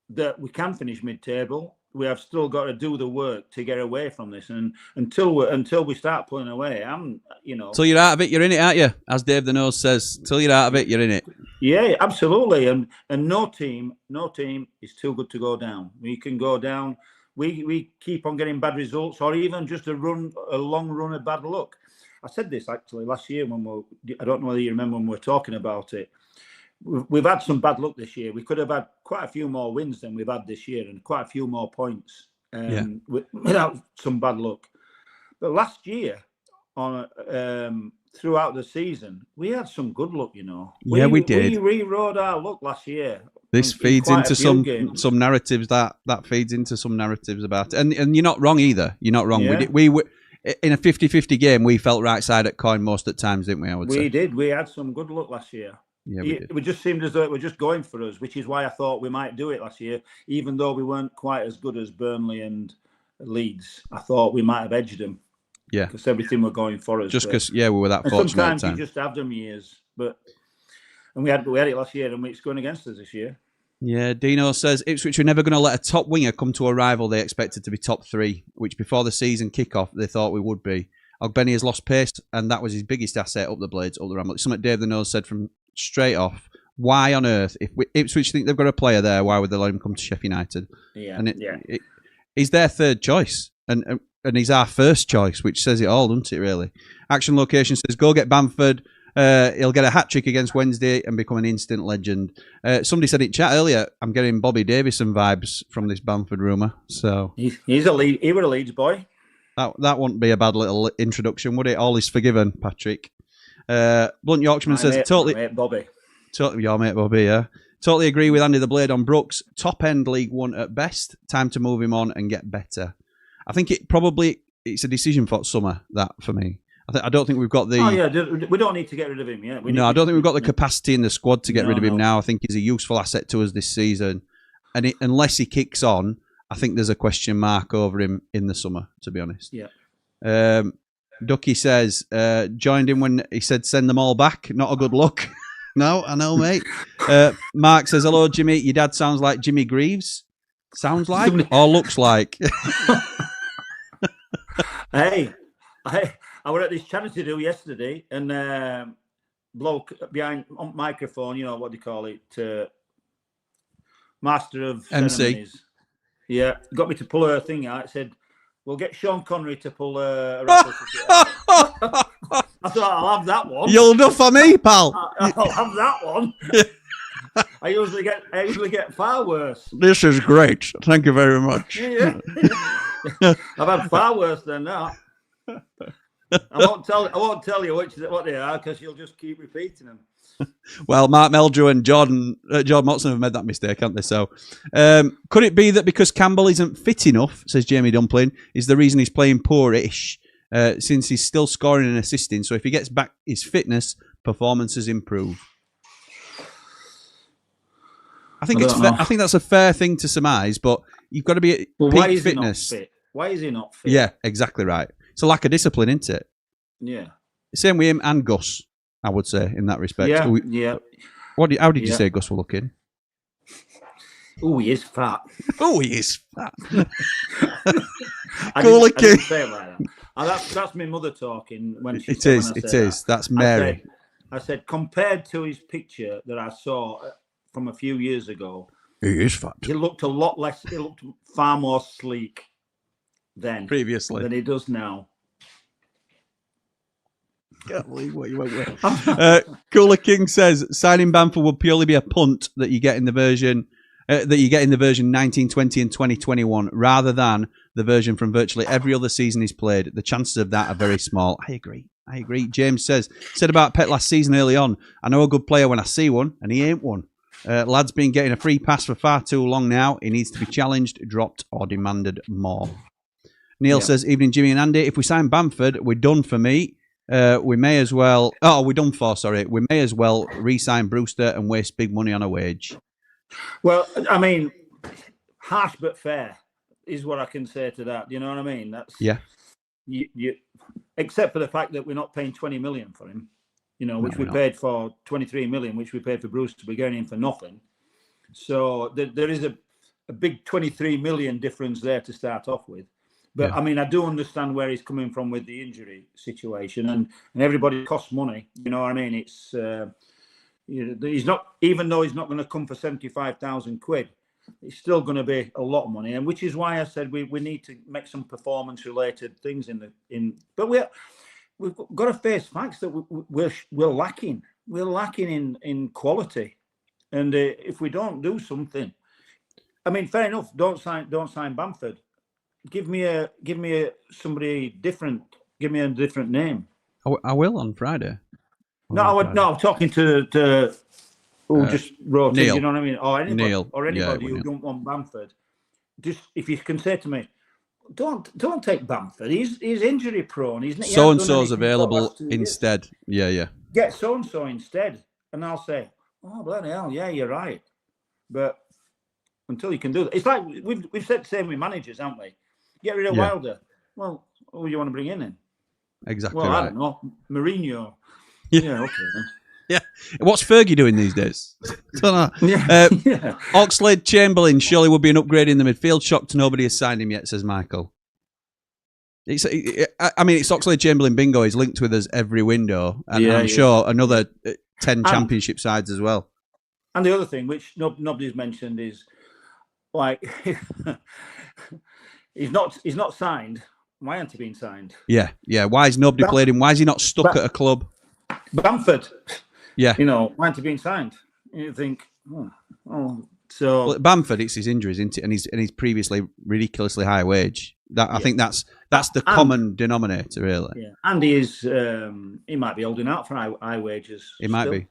Speaker 4: that we can finish mid-table. We have still got to do the work to get away from this, and until we start pulling away, Till you're out of it, you're in it, aren't you? As Dave the Nose says, till you're out of it, you're in it. Yeah, absolutely. And no team is too good to go down. We can go down. We keep on getting bad results, or even just a long run of bad luck. I said this actually last year I don't know whether you remember when we were talking about it. We've had some bad luck this year. We could have had quite a few more wins than we've had this year, and quite a few more points without some bad luck. But last year, throughout the season, we had some good luck.
Speaker 2: We did.
Speaker 4: We rewrote our luck last year.
Speaker 2: This feeds into some narratives that feeds into some narratives about it, and you're not wrong either. You're not wrong.
Speaker 4: Yeah.
Speaker 2: We in a 50-50 game, we felt right side at coin most at times, didn't we? I would say
Speaker 4: we did. We had some good luck last year.
Speaker 2: Yeah, we did.
Speaker 4: It just seemed as though it was just going for us, which is why I thought we might do it last year, even though we weren't quite as good as Burnley and Leeds. I thought we might have edged them.
Speaker 2: Yeah,
Speaker 4: because everything were going for us.
Speaker 2: Just because, we were that fortunate.
Speaker 4: Sometimes you just have them years, and we had it last year, and it's going against us this year. Yeah,
Speaker 2: Dino says Ipswich were never going to let a top winger come to a rival they expected to be top three, which before the season kick-off they thought we would be. Ogbenny has lost pace, and that was his biggest asset up the Blades, up the Ramble. Something Dave the Nose said from straight off. Why on earth, if Ipswich think they've got a player there, why would they let him come to Sheffield United?
Speaker 4: Yeah,
Speaker 2: and he's their third choice, and he's our first choice, which says it all, doesn't it, really? Action Location says, go get Bamford. He'll get a hat-trick against Wednesday and become an instant legend. Somebody said in chat earlier, I'm getting Bobby Davison vibes from this Bamford rumour. So
Speaker 4: he's a lead. He was a Leeds boy.
Speaker 2: That wouldn't be a bad little introduction, would it? All is forgiven, Patrick. Blunt Yorkshireman says, totally...
Speaker 4: Mate Bobby.
Speaker 2: Totally, your mate Bobby, yeah. Totally agree with Andy the Blade on Brooks. Top-end League One at best. Time to move him on and get better. I think it's a decision for summer, that, for me. I don't think we've got the...
Speaker 4: Oh, yeah, we don't need to get rid of him, yeah.
Speaker 2: I don't think we've got the capacity in the squad to get rid of him now. I think he's a useful asset to us this season. And unless he kicks on, I think there's a question mark over him in the summer, to be honest.
Speaker 4: Yeah.
Speaker 2: Ducky says, joined him when he said send them all back. Not a good look. No, I know, mate. Mark says, hello, Jimmy. Your dad sounds like Jimmy Greaves. Sounds like or looks like.
Speaker 4: Hey, I was at this charity do yesterday, and bloke behind on microphone, what do you call it? Master of
Speaker 2: MC.
Speaker 4: Ceremonies. Yeah, got me to pull her thing out. It said, we'll get Sean Connery to pull a raffle ticket out. I thought, I'll have that one.
Speaker 2: You'll enough for me, pal.
Speaker 4: I'll have that one. I usually get far worse.
Speaker 2: This is great. Thank you very much.
Speaker 4: Yeah. I've had far worse than that. I won't tell you what they are, because you'll just keep repeating them.
Speaker 2: Well, Mark Meldrew and Jordan Motson have made that mistake, haven't they? So, could it be that because Campbell isn't fit enough, says Jamie Dumpling, is the reason he's playing poor-ish, since he's still scoring and assisting? So if he gets back his fitness, performances improve. I think I think that's a fair thing to surmise, but you've got to be at peak fitness.
Speaker 4: Why is he not fit?
Speaker 2: Yeah, exactly right. It's a lack of discipline, isn't it?
Speaker 4: Yeah.
Speaker 2: Same with him and Gus, I would say, in that respect.
Speaker 4: Yeah, yeah.
Speaker 2: How did you say Gus were looking?
Speaker 4: Oh, he is fat.
Speaker 2: Oh, he is fat.
Speaker 4: I didn't say it like that. That's my mother talking. It
Speaker 2: is. That's Mary.
Speaker 4: I said, compared to his picture that I saw from a few years ago,
Speaker 2: he is fat.
Speaker 4: He looked a lot less. He looked far more sleek
Speaker 2: previously
Speaker 4: than he does now.
Speaker 2: Can't believe what you went with. Cooler King says signing Bamford would purely be a punt that you get in the version 1920 and 2021, rather than the version from virtually every other season he's played. The chances of that are very small. I agree. James said about Pet last season early on, I know a good player when I see one, and he ain't one. Lad's been getting a free pass for far too long now. He needs to be challenged, dropped, or demanded more. Neil says, evening, Jimmy and Andy. If we sign Bamford, we're done for me. We may as well... Oh, we're done for, sorry. We may as well re-sign Brewster and waste big money on a wage.
Speaker 4: Well, I mean, harsh but fair is what I can say to that. You know what I mean? That's you, except for the fact that we're not paying 20 million for him, you know, which we paid for 23 million, which we paid for Brewster. We're going in for nothing. So there is a big 23 million difference there to start off with. But I mean, I do understand where he's coming from with the injury situation, and everybody costs money. You know what I mean? It's he's not, even though he's not going to come for 75,000 quid, it's still going to be a lot of money, and which is why I said we need to make some performance related things but we've got to face facts that we're lacking. We're lacking in quality, and if we don't do something, I mean, fair enough. Don't sign Bamford. Give me somebody different. Give me a different name.
Speaker 2: I will on Friday.
Speaker 4: I'm talking to who just wrote
Speaker 2: Neil.
Speaker 4: in, you know what I mean? Or anybody,
Speaker 2: Neil.
Speaker 4: Who don't want Bamford. Just if you can say to me, don't take Bamford. He's injury prone.
Speaker 2: So and so's available instead. Yeah.
Speaker 4: Get so and so instead, and I'll say, oh bloody hell, yeah, you're right. But until you can do that, it's like we've said the same with managers, haven't we? Get rid of Wilder. Well, who do you want to bring in?
Speaker 2: Exactly.
Speaker 4: Well,
Speaker 2: right.
Speaker 4: I don't know. Mourinho.
Speaker 2: Yeah.
Speaker 4: Okay then.
Speaker 2: Yeah. What's Fergie doing these days? Don't know.
Speaker 4: Yeah.
Speaker 2: Oxlade Chamberlain surely would be an upgrade in the midfield. Shocked nobody has signed him yet, says Michael. It's Oxlade Chamberlain bingo. He's linked with us every window, and I'm sure another 10 championship sides as well.
Speaker 4: And the other thing, which nobody's mentioned, is like he's not signed. Why aren't he being signed?
Speaker 2: Yeah. Why has nobody played him? Why is he not stuck at a club?
Speaker 4: Bamford.
Speaker 2: Yeah.
Speaker 4: You know, why aren't he being signed? You think, so.
Speaker 2: Well, Bamford, it's his injuries, isn't it? And he's previously ridiculously high wage. I think that's the common denominator, really.
Speaker 4: Yeah, and he might be holding out for high wages.
Speaker 2: He might be.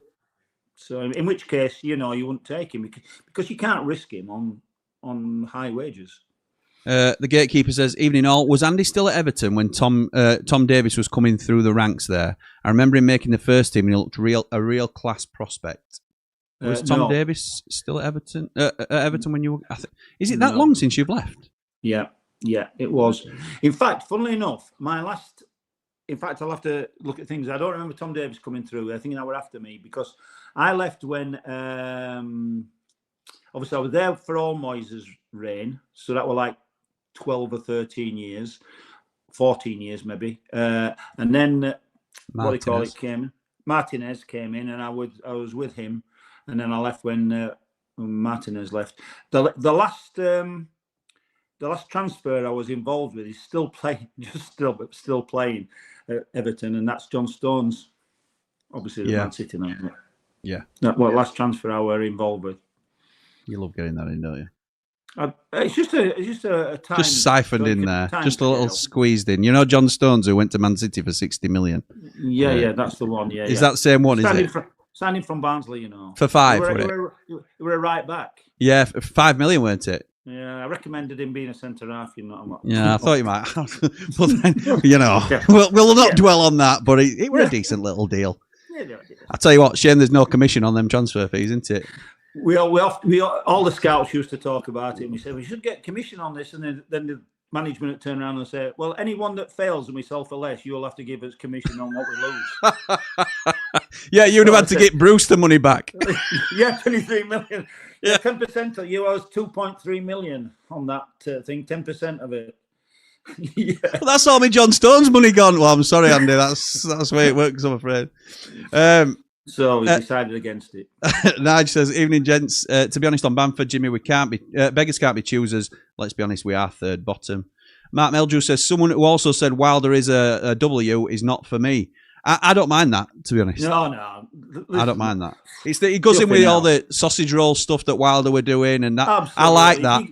Speaker 4: So, in which case, you know, you wouldn't take him because you can't risk him on high wages.
Speaker 2: The gatekeeper says, evening all. Was Andy still at Everton when Tom Davis was coming through the ranks there? I remember him making the first team and he looked a real class prospect. Was Tom Davis still at Everton? When you were... Is it that long since you've left?
Speaker 4: Yeah, it was. In fact, funnily enough, I'll have to look at things. I don't remember Tom Davis coming through. I think that were after me because I left when... obviously, I was there for all Moyes' reign. So that were like 12 or 13 years, 14 years maybe. And then Martinez came in and I was with him. And then I left when Martinez left. The last transfer I was involved with is still playing, still playing at Everton, and that's John Stones. Obviously, the Man City now.
Speaker 2: Yeah.
Speaker 4: Last transfer I were involved with.
Speaker 2: You love getting that in, don't you?
Speaker 4: It's just a time.
Speaker 2: Just siphoned in there, just a little squeezed in. You know, John Stones, who went to Man City for 60 million.
Speaker 4: Yeah, that's the one. Yeah,
Speaker 2: is that the same one?
Speaker 4: Signing from Barnsley, you know,
Speaker 2: for 5.
Speaker 4: You were a right back.
Speaker 2: Yeah, 5 million, weren't it?
Speaker 4: Yeah, I recommended him being a centre half. You know.
Speaker 2: Yeah, I thought you might. But then, you know, we'll not dwell on that. But it was a decent little deal. Yeah, I tell you what, shame there's no commission on them transfer fees, isn't it?
Speaker 4: We all the scouts used to talk about it, and we said we should get commission on this, and then the management would turn around and say, "Well, anyone that fails and we sell for less, you'll have to give us commission on what we lose."
Speaker 2: Yeah, you'd have had to get Brewster money back.
Speaker 4: Yeah, 23 million. Yeah, 10%. You owes 2.3 million on that thing. 10% of it. Yeah.
Speaker 2: Well, that's all me John Stone's money gone. Well, I'm sorry, Andy. That's the way it works, I'm afraid.
Speaker 4: So we decided against it.
Speaker 2: Nige says, evening, gents. To be honest, on Bamford, Jimmy, we can't be beggars can't be choosers. Let's be honest, we are third bottom. Mark Meldrew says, someone who also said Wilder is a W is not for me. I don't mind that, to be honest.
Speaker 4: No. Listen,
Speaker 2: I don't mind that. He goes in with all the sausage roll stuff that Wilder were doing, and that.
Speaker 4: Absolutely.
Speaker 2: I like that.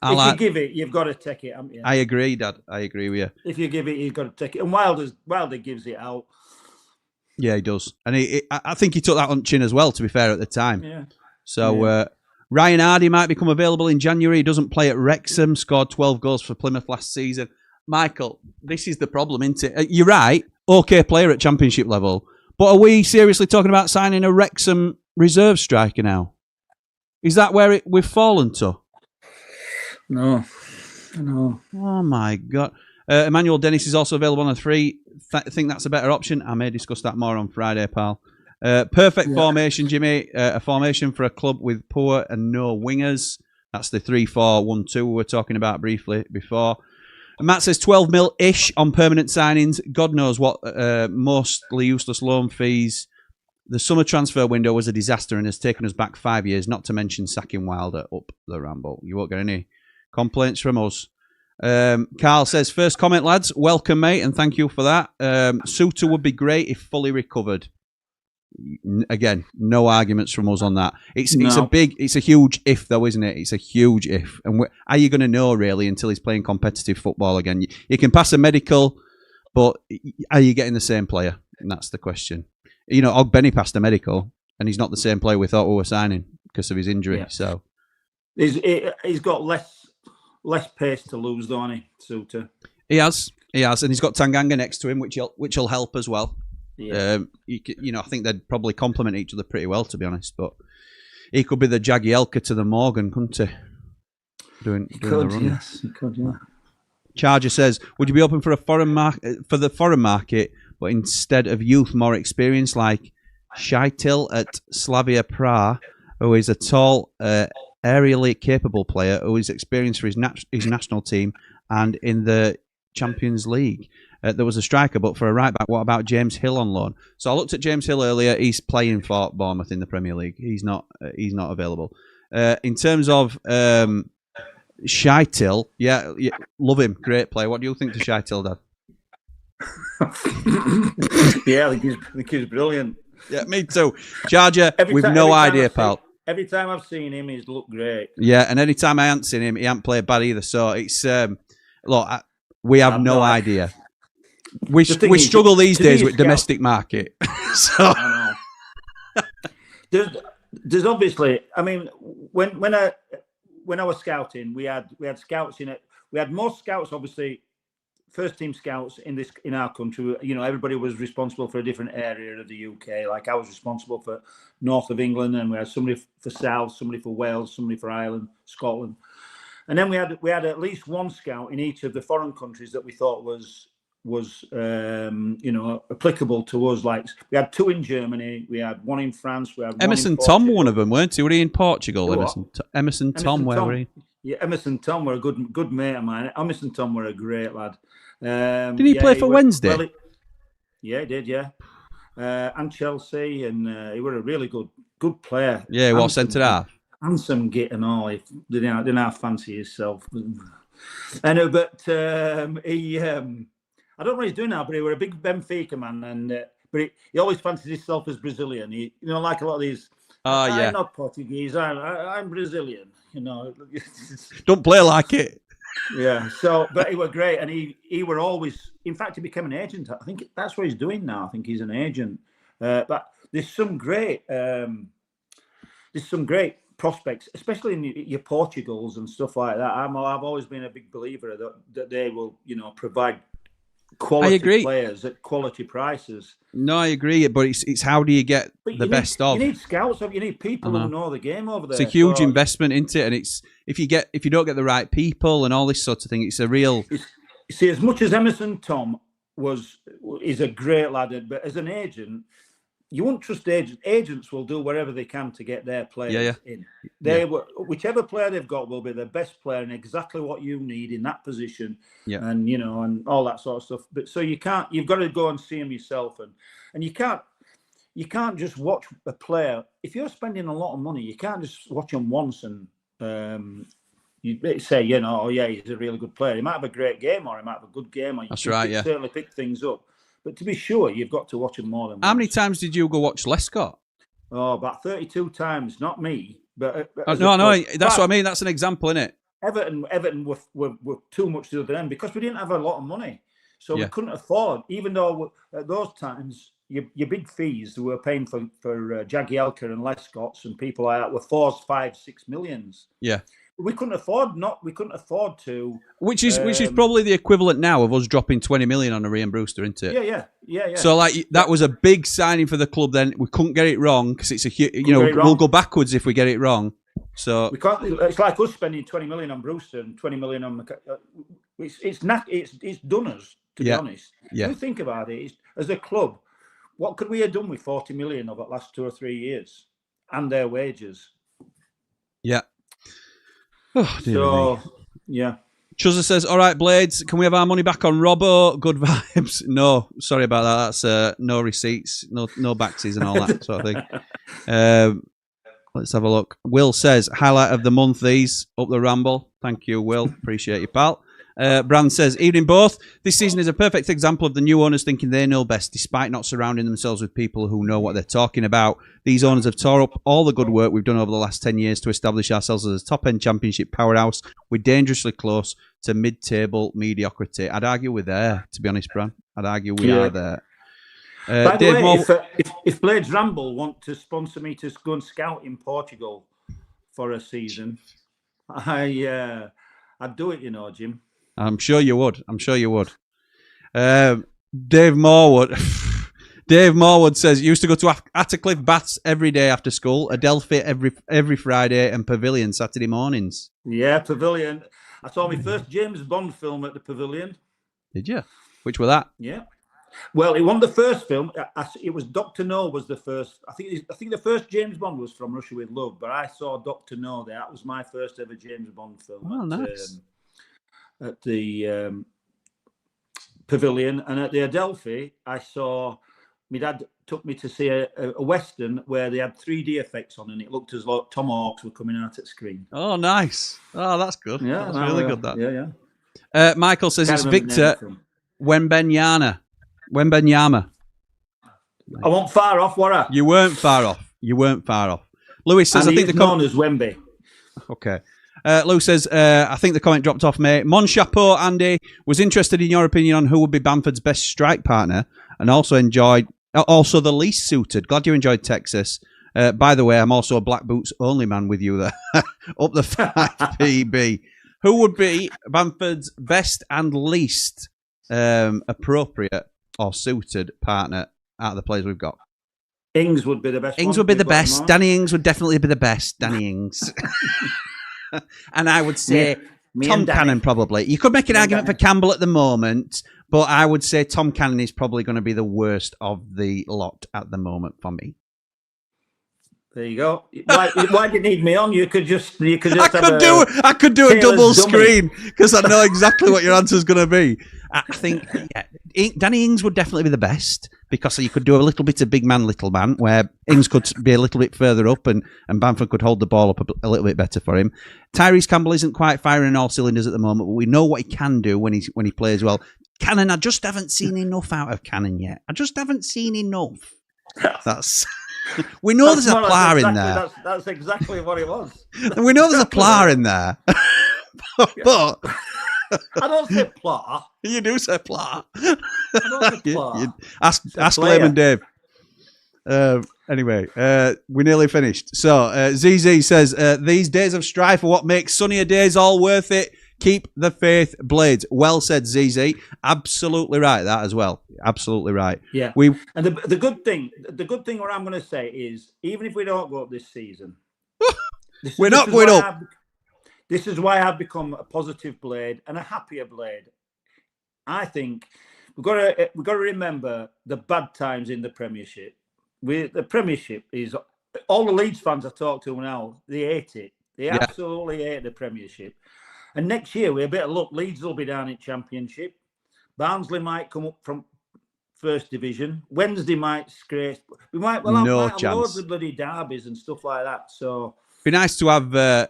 Speaker 4: If you give it, you've got to take it, haven't you?
Speaker 2: I agree, Dad. I agree with you.
Speaker 4: If you give it, you've got to take it. And Wilder gives it out.
Speaker 2: Yeah, he does. And I think he took that on chin as well, to be fair, at the time.
Speaker 4: Yeah.
Speaker 2: So Ryan Hardy might become available in January. He doesn't play at Wrexham, scored 12 goals for Plymouth last season. Michael, this is the problem, isn't it? You're right, okay player at Championship level, but are we seriously talking about signing a Wrexham reserve striker now? Is that where we've fallen to?
Speaker 4: No.
Speaker 2: Oh my God. Emmanuel Dennis is also available on a 3. I think that's a better option. I may discuss that more on Friday, pal. Perfect formation, Jimmy. A formation for a club with poor and no wingers. That's the 3-4-1-2 we were talking about briefly before. Matt says 12 mil-ish on permanent signings. God knows what, mostly useless loan fees. The summer transfer window was a disaster and has taken us back 5 years, not to mention sacking Wilder up the Ramble. You won't get any complaints from us. Carl says, first comment, lads. Welcome, mate, and thank you for that. Suter would be great if fully recovered. Again, no arguments from us on that. It's a huge if, though, isn't it? It's a huge if. And are you going to know, really, until he's playing competitive football again? You can pass a medical, but are you getting the same player? And that's the question. You know, Ogbenny passed a medical, and he's not the same player we thought we were signing because of his injury. Yeah. So
Speaker 4: he's got less pace to lose, don't he, Suter?
Speaker 2: He has, and he's got Tanganga next to him, which'll help as well. Yeah. You know, I think they'd probably complement each other pretty well, to be honest. But he could be the Jagielka to the Morgan, couldn't he? Doing the run.
Speaker 4: Yes, he could. Yeah.
Speaker 2: Charger says, would you be open for the foreign market, but instead of youth, more experience like Shaitil at Slavia Prague, who is a tall, aerially capable player who is experienced for his national team and in the Champions League? There was a striker, but for a right back, what about James Hill on loan? So I looked at James Hill earlier. He's playing for Bournemouth in the Premier League. He's not available. In terms of Shaitil, yeah, love him, great player. What do you think to Shaitil, Dad?
Speaker 4: Yeah, I think he's brilliant.
Speaker 2: Yeah, me too. Charger, we've no idea, pal.
Speaker 4: Every time I've seen him, he's looked great.
Speaker 2: Yeah, and any time I haven't seen him, he hasn't played bad either. So it's look, we have no idea. We struggle these days with domestic market. So
Speaker 4: I know. There's obviously, I mean, when I was scouting, we had scouts in it. We had more scouts, obviously, first team scouts in our country. You know, everybody was responsible for a different area of the UK. Like I was responsible for north of England, and we had somebody for South, somebody for Wales, somebody for Ireland, Scotland, and then we had at least one scout in each of the foreign countries that we thought was you know, applicable to us. Like we had 2 in Germany, we had 1 in France, we had
Speaker 2: Emerson Tom, one of them, weren't he? Were he in Portugal? Emerson Tom, where were he?
Speaker 4: Yeah, Emerson Tom were a good mate of mine. Emerson Tom were a great lad.
Speaker 2: Did he play for Wednesday?
Speaker 4: Well, he did, yeah. And Chelsea, and he were a really good player.
Speaker 2: Yeah, well, centre half.
Speaker 4: Handsome git and all. He didn't have fancy himself. I know, but he. I don't know what he's doing now, but he was a big Benfica man, and but he always fancied himself as Brazilian. He, you know, like a lot of these. I'm not Portuguese. I'm Brazilian. You know,
Speaker 2: don't play like it.
Speaker 4: Yeah. So, but he was great, and he were always. In fact, he became an agent. I think that's what he's doing now. I think he's an agent. But there's some great prospects, especially in your Portugals and stuff like that. I've always been a big believer that they will, you know, provide quality players at quality prices.
Speaker 2: No, I agree, but it's how do you get the best of?
Speaker 4: You need scouts, you need people who know the game over there.
Speaker 2: It's a huge investment into it, and it's if you don't get the right people and all this sort of thing, it's a real.
Speaker 4: See, as much as Emerson Tom is a great lad, but as an agent, you won't trust agents. Agents will do whatever they can to get their players in. Whichever player they've got will be the best player and exactly what you need in that position. Yeah. And you know, and all that sort of stuff. But so you've got to go and see him yourself, and you can't just watch a player. If you're spending a lot of money, you can't just watch him once and you say, you know, oh yeah, he's a really good player. He might have a great game, or he might have a good game, or you can certainly pick things up. But to be sure, you've got to watch him more than once.
Speaker 2: How many times did you go watch Lescott?
Speaker 4: Oh, about 32 times. Not me, but
Speaker 2: no. That's what I mean. That's an example, isn't it?
Speaker 4: Everton were too much to the other end because we didn't have a lot of money, so we couldn't afford. Even though at those times your big fees that we're paying for Jagielka and Lescott's and people like that were 4, 5, 6 millions.
Speaker 2: Yeah.
Speaker 4: We couldn't afford to.
Speaker 2: Which is probably the equivalent now of us dropping 20 million on a Ryan Brewster, isn't it?
Speaker 4: Yeah.
Speaker 2: So that was a big signing for the club. Then we couldn't get it wrong because it's we'll go backwards if we get it wrong. So
Speaker 4: we can't. It's like us spending 20 million on Brewster and 20 million on. It's done us, to be honest.
Speaker 2: Yeah.
Speaker 4: You think about it, as a club, what could we have done with 40 million over the last 2 or 3 years and their wages?
Speaker 2: Yeah. Oh,
Speaker 4: so, yeah.
Speaker 2: Chuzza says, all right, Blades, can we have our money back on Robbo? Good vibes. No, sorry about that. That's no receipts, no backsies and all that sort of thing. Let's have a look. Will says, highlight of the month, these, up the Ramble. Thank you, Will. Appreciate you, pal. Brand says, evening both. This season is a perfect example of the new owners thinking they know best, despite not surrounding themselves with people who know what they're talking about. These owners have tore up all the good work we've done over the last 10 years to establish ourselves as a top-end championship powerhouse. We're dangerously close to mid-table mediocrity. I'd argue we're there, to be honest, Bran. I'd argue we are there.
Speaker 4: By the way, if Blades Ramble want to sponsor me to go and scout in Portugal for a season, I'd do it, Jim.
Speaker 2: I'm sure you would. Dave Morwood. Dave Morwood says, used to go to Attercliffe Baths every day after school, Adelphi every Friday, and Pavilion Saturday mornings.
Speaker 4: Yeah, Pavilion. I saw my first James Bond film at the Pavilion.
Speaker 2: Did you? Which were that?
Speaker 4: Yeah. Well, it wasn't the first film. It was Dr. No was the first. I think the first James Bond was From Russia with Love, but I saw Dr. No there. That was my first ever James Bond film.
Speaker 2: Oh, nice.
Speaker 4: At the Pavilion. And at the Adelphi, I saw, my dad took me to see a Western where they had 3D effects on and it looked as though Tom Hawks were coming out at screen.
Speaker 2: Oh, nice. Oh, that's good.
Speaker 4: Yeah,
Speaker 2: that's really good, that.
Speaker 4: Yeah.
Speaker 2: Michael says it's Victor Wembenyama.
Speaker 4: I wasn't far off, were I?
Speaker 2: You weren't far off. Lewis says, I think the
Speaker 4: known as Wemby.
Speaker 2: Okay. Lou says, I think the comment dropped off, mate. Mon Chapeau, Andy, was interested in your opinion on who would be Bamford's best strike partner and also the least suited. Glad you enjoyed Texas. By the way, I'm also a black boots only man with you there. Up the 5 PB. Who would be Bamford's best and least appropriate or suited partner out of the players we've got?
Speaker 4: Ings would be the best.
Speaker 2: Ings would be the best. Danny Ings would definitely be the best. Danny Ings. And I would say Tom Cannon probably. You could make an argument for Campbell at the moment, but I would say Tom Cannon is probably going to be the worst of the lot at the moment for me.
Speaker 4: There you go. Why do you need me on? You could just. I
Speaker 2: could do a double screen because I know exactly what your answer is going to be. I think Danny Ings would definitely be the best because you could do a little bit of big man, little man, where Ings could be a little bit further up and Bamford could hold the ball up a little bit better for him. Tyrese Campbell isn't quite firing all cylinders at the moment, but we know what he can do when he plays well. Cannon, I just haven't seen enough out of Cannon yet. I just haven't seen enough. That's. We know there's a player in there.
Speaker 4: That's exactly what it was.
Speaker 2: We know there's a player in there. But
Speaker 4: I don't say player.
Speaker 2: You do say player.
Speaker 4: I don't say player.
Speaker 2: Ask Layman Dave. Anyway, we're nearly finished. So ZZ says, these days of strife are what makes sunnier days all worth it. Keep the faith, Blades. Well said, ZZ. Absolutely right, that as well. Absolutely right.
Speaker 4: Yeah. And the good thing what I'm going to say is, even if we don't go up this season,
Speaker 2: we're not going up.
Speaker 4: This is why I've become a positive Blade and a happier Blade. I think we've got to remember the bad times in the Premiership. The Premiership is all the Leeds fans I talk to now. They hate it. They absolutely hate the Premiership. And next year, with a bit of luck, Leeds will be down in Championship. Barnsley might come up from First Division. Wednesday might scrape. We might have loads of bloody derbies and stuff like that. So
Speaker 2: be nice to have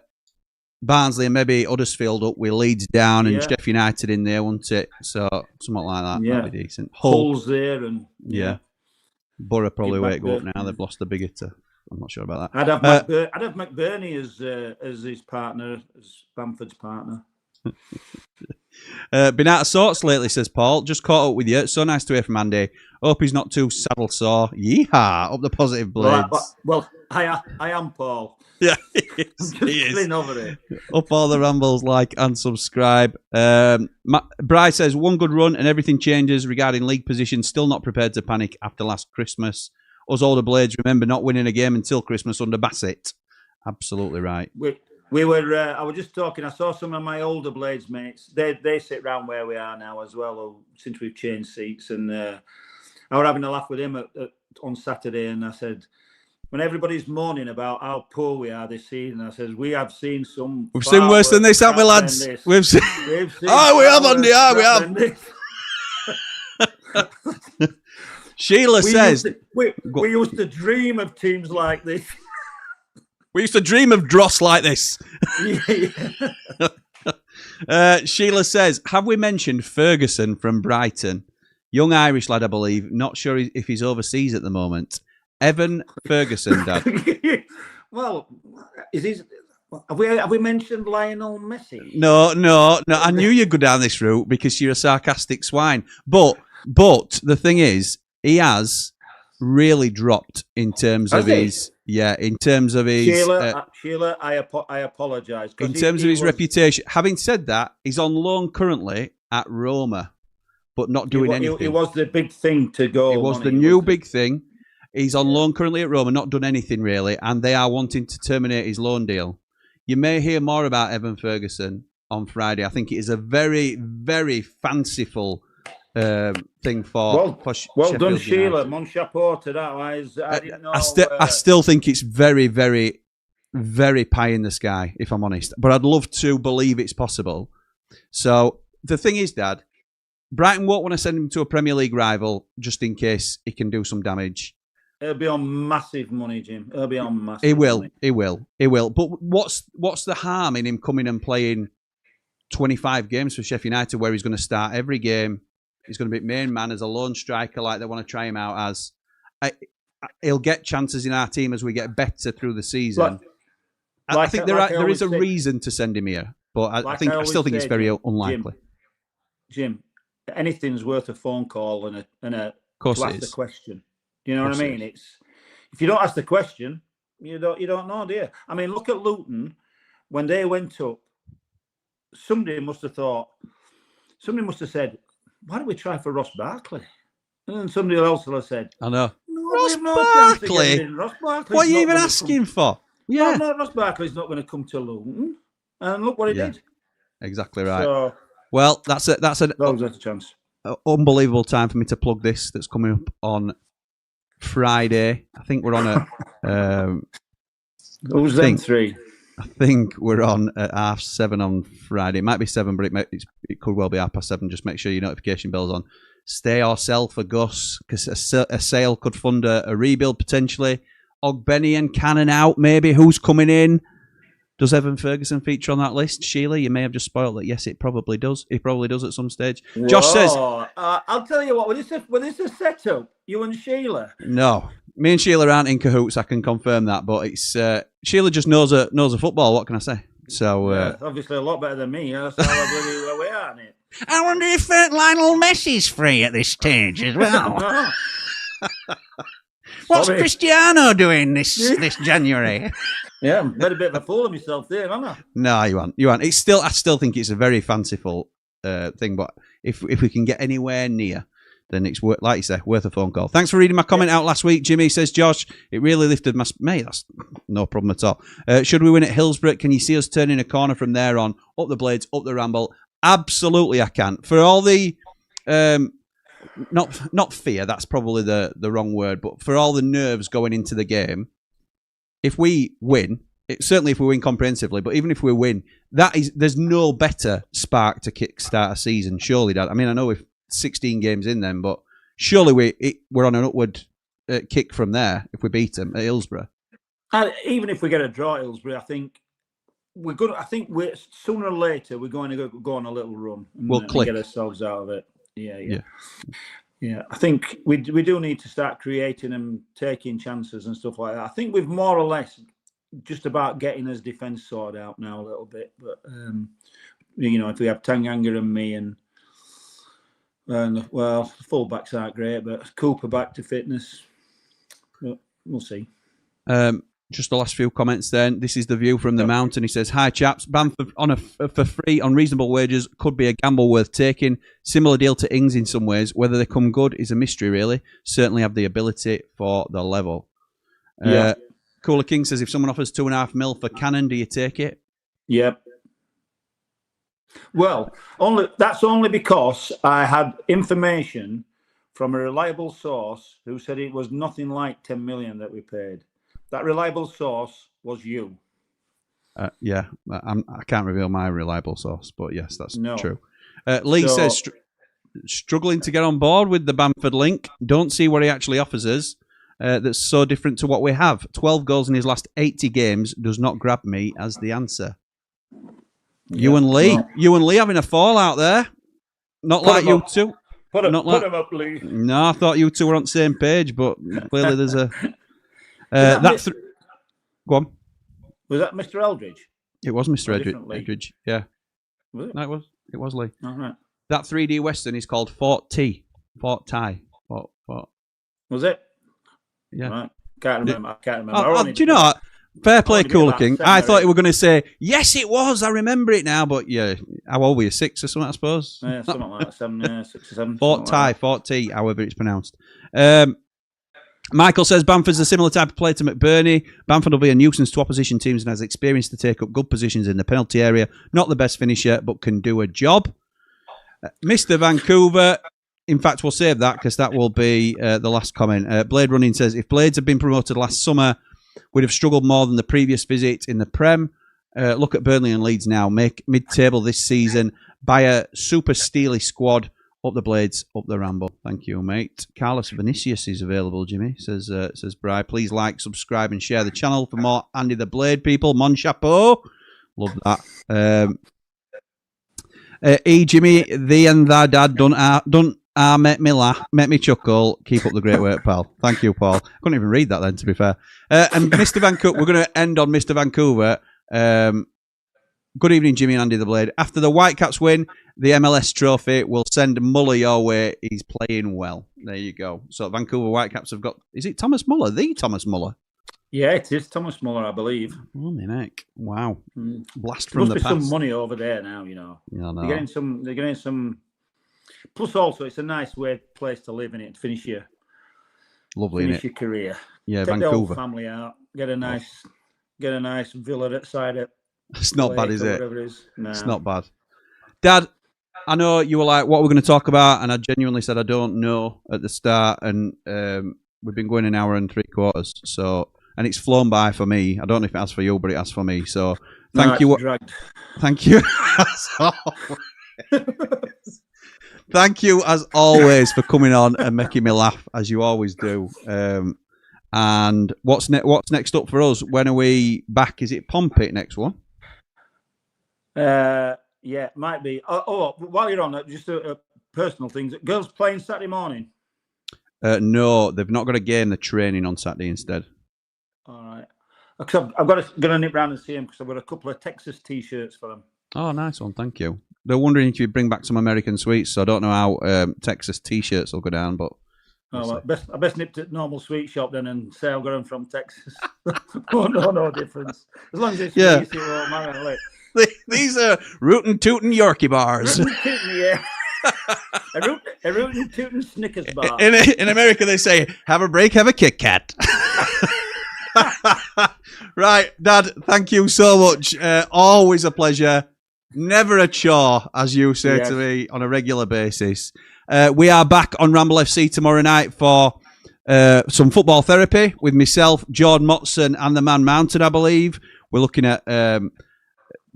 Speaker 2: Barnsley and maybe Huddersfield up with Leeds down and Sheffield United in there, wouldn't it? So something like that.
Speaker 4: Yeah.
Speaker 2: That'd be decent.
Speaker 4: Hull's there and
Speaker 2: Borough probably won't go up now. They've lost the bigoter. I'm not sure about that.
Speaker 4: I'd have McBurney as his partner, as Bamford's partner.
Speaker 2: Been out of sorts lately, says Paul. Just caught up with you. So nice to hear from Andy. Hope he's not too saddle sore. Yeehaw! Up the positive blades.
Speaker 4: Well, I am Paul.
Speaker 2: Yeah,
Speaker 4: I'm just getting over it.
Speaker 2: Up all the rambles, like and subscribe. Bry says, one good run and everything changes regarding league position. Still not prepared to panic after last Christmas. Us older blades remember not winning a game until Christmas under Bassett. Absolutely right.
Speaker 4: We were. I was just talking. I saw some of my older blades mates. They sit round where we are now as well, since we've changed seats. And I was having a laugh with him on Saturday, and I said, when everybody's moaning about how poor we are this season, I said, we have seen some.
Speaker 2: We've seen worse than this, haven't we, lads? We've seen. Oh, we have, Andy. We have. Sheila says,
Speaker 4: we used to dream of teams like this.
Speaker 2: We used to dream of dross like this. Sheila says, have we mentioned Ferguson from Brighton? Young Irish lad, I believe. Not sure if he's overseas at the moment. Evan Ferguson, Dad.
Speaker 4: Well, have we mentioned Lionel Messi?
Speaker 2: No. I knew you'd go down this route because you're a sarcastic swine. But the thing is, he has really dropped in terms of his. Yeah, in terms of his...
Speaker 4: Sheila, I apologise.
Speaker 2: In terms of his reputation. Having said that, he's on loan currently at Roma, but not doing anything.
Speaker 4: It was the big thing to go.
Speaker 2: It was the new big thing. He's on loan currently at Roma, not done anything really, and they are wanting to terminate his loan deal. You may hear more about Evan Ferguson on Friday. I think it is a very, very fanciful thing for
Speaker 4: well done, Sheila. Mon chapeau to that. I didn't know.
Speaker 2: I still think it's very, very, very pie in the sky, if I'm honest. But I'd love to believe it's possible. So the thing is, Dad, Brighton won't want to send him to a Premier League rival just in case he can do some damage.
Speaker 4: He'll be on massive money, Jim. He'll be on massive.
Speaker 2: He will.
Speaker 4: Money.
Speaker 2: He will. But what's the harm in him coming and playing 25 games for Sheffield United, where he's going to start every game? He's going to be main man as a lone striker, like they want to try him out as. He'll get chances in our team as we get better through the season. I think there is a reason to send him here, but I still think it's very unlikely.
Speaker 4: Jim, anything's worth a phone call and a
Speaker 2: to
Speaker 4: ask the question. You know what I mean? It's if you don't ask the question, you don't know, do you? I mean, look at Luton when they went up. Somebody must have said, why don't we try for Ross Barkley? And somebody else will have said,
Speaker 2: I know.
Speaker 4: No,
Speaker 2: Ross Barkley? Ross Barkley's what are you even asking for? Yeah.
Speaker 4: No, Ross Barkley's not going to come to Luton. And look what he did.
Speaker 2: Exactly right.
Speaker 4: So,
Speaker 2: well, that's it. That's an
Speaker 4: chance.
Speaker 2: Unbelievable time for me to plug this that's coming up on Friday. I think we're on at...
Speaker 4: Who's them three?
Speaker 2: I think we're on at 7:30 on Friday. It might be 7, but it could well be 7:30. Just make sure your notification bell's on. Stay or sell for Gus, because a sale could fund a rebuild potentially. Ogbenny and Cannon out, maybe. Who's coming in? Does Evan Ferguson feature on that list? Sheila, you may have just spoiled that. Yes, it probably does. It probably does at some stage.
Speaker 4: Whoa.
Speaker 2: Josh says...
Speaker 4: I'll tell you what, was this a setup? You and Sheila?
Speaker 2: No. Me and Sheila aren't in cahoots, I can confirm that. But it's Sheila just knows a football, what can I say? So
Speaker 4: obviously a lot better than me. That's how where we are, isn't it?
Speaker 5: I wonder if Lionel Messi's free at this stage as well. What's Cristiano doing this January?
Speaker 4: Yeah, I'm a bit of a fool of myself there, haven't I?
Speaker 2: No, you aren't. I still think it's a very fanciful thing, but if we can get anywhere near, then it's like you say, worth a phone call. Thanks for reading my comment out last week. Jimmy says, Josh, it really lifted my... Mate, that's no problem at all. Should we win at Hillsborough? Can you see us turning a corner from there on? Up the Blades, up the Ramble? Absolutely I can. For all the... Not fear, that's probably the wrong word, but for all the nerves going into the game, if we win, certainly if we win comprehensively, but even if we win, there's no better spark to kickstart a season, surely, Dad. I mean, I know we've 16 games in them, but surely we're on an upward kick from there if we beat them at Hillsborough.
Speaker 4: Even if we get a draw at Hillsborough, I think we're sooner or later we're going to go on a little run and get ourselves out of it. Yeah. I think we do need to start creating and taking chances and stuff like that. I think we've more or less just about getting his defence sorted out now a little bit, but if we have Tanganga and me and well, the fullbacks aren't great, but Cooper back to fitness. We'll see.
Speaker 2: Just the last few comments then. This is the view from the mountain. He says, "Hi chaps, Bamford for free on reasonable wages could be a gamble worth taking. Similar deal to Ings in some ways. Whether they come good is a mystery really. Certainly have the ability for the level." Cooler King says, "If someone offers 2.5 mil for Cannon, do you take it?"
Speaker 4: Yep. Well, that's only because I had information from a reliable source who said it was nothing like 10 million that we paid. That reliable source was you.
Speaker 2: I can't reveal my reliable source, but yes, that's true. Lee says, struggling to get on board with the Bamford link. Don't see what he actually offers us. That's so different to what we have. 12 goals in his last 80 games does not grab me as the answer. You and Lee having a fallout there. Not like you two.
Speaker 4: Put him up, Lee.
Speaker 2: No, I thought you two were on the same page, but clearly there's a... Go on.
Speaker 4: Was that Mr. Eldridge?
Speaker 2: It was Mr. Eldridge. Yeah.
Speaker 4: Was it?
Speaker 2: No, it was Lee.
Speaker 4: All right.
Speaker 2: That 3D Western is called Fort T. Fort Tie. Fort.
Speaker 4: Was it?
Speaker 2: Yeah.
Speaker 4: Right. Can't remember.
Speaker 2: Do you know what? Fair play, Cooler King. I thought you were going to say, yes, it was. I remember it now. But yeah, how old were you? 6 or something, I suppose?
Speaker 4: Yeah, something like that. 7, 6 or 7.
Speaker 2: Fort Tie, Fort T, however it's pronounced. Michael says Bamford's a similar type of player to McBurney. Bamford will be a nuisance to opposition teams and has experience to take up good positions in the penalty area. Not the best finisher, but can do a job. Mr. Vancouver, in fact, we'll save that because that will be the last comment. Blade Running says, if Blades had been promoted last summer, we'd have struggled more than the previous visit in the Prem. Look at Burnley and Leeds now. Make mid-table this season. Buy a super steely squad. Up the Blades, up the Ramble. Thank you, mate. Carlos Vinicius is available, Jimmy, says Bri. Please like, subscribe and share the channel for more Andy the Blade people. Mon chapeau. Love that. Jimmy, thee and thy dad don't make me laugh, make me chuckle. Keep up the great work, pal. Thank you, Paul. I couldn't even read that then, to be fair. And Mr. Vancouver, we're going to end on Mr. Vancouver. Good evening, Jimmy and Andy the Blade. After the Whitecaps win the MLS trophy, we'll send Muller your way. He's playing well. There you go. So Vancouver Whitecaps have got... Is it Thomas Muller? The Thomas Muller?
Speaker 4: Yeah, it is Thomas Muller, I believe.
Speaker 2: Oh, my neck. Wow. Blast from the past.
Speaker 4: Must be some money over there now, you know.
Speaker 2: Yeah, no.
Speaker 4: They're getting some... Plus also, it's a nice place to live in it, to finish your career.
Speaker 2: Yeah,
Speaker 4: Take
Speaker 2: Vancouver.
Speaker 4: The whole family out. Get a nice villa outside it.
Speaker 2: It's not bad, is it?
Speaker 4: It is. No.
Speaker 2: It's not bad. Dad, I know you were like, what we're going to talk about, and I genuinely said I don't know at the start, and we've been going an hour and 3/4, so, and it's flown by for me. I don't know if it has for you, but it has for me. So thank you. Thank you. Thank you as always for coming on and making me laugh as you always do. And what's next up for us? When are we back? Is it Pompey next one?
Speaker 4: Yeah, might be. Oh, while you're on that, just a personal thing. Girls playing Saturday morning?
Speaker 2: No, they've not got a game. They're training on Saturday instead.
Speaker 4: All right. Because I've got to nip round and see them because I've got a couple of Texas T-shirts for them.
Speaker 2: Oh, nice one. Thank you. They're wondering if you bring back some American sweets, so I don't know how Texas T-shirts will go down, but...
Speaker 4: I best nip to normal sweet shop then and say I've got them from Texas. no difference. As long as it's sweet, it won't matter.
Speaker 2: These are rootin' tootin' Yorkie bars.
Speaker 4: Yeah. a rootin' tootin' Snickers bar.
Speaker 2: In America, they say, have a break, have a Kit Kat. Right, Dad, thank you so much. Always a pleasure. Never a chore, as you say to me on a regular basis. We are back on Ramble FC tomorrow night for some football therapy with myself, Jordan Motson, and the Man Mountain, I believe. We're looking at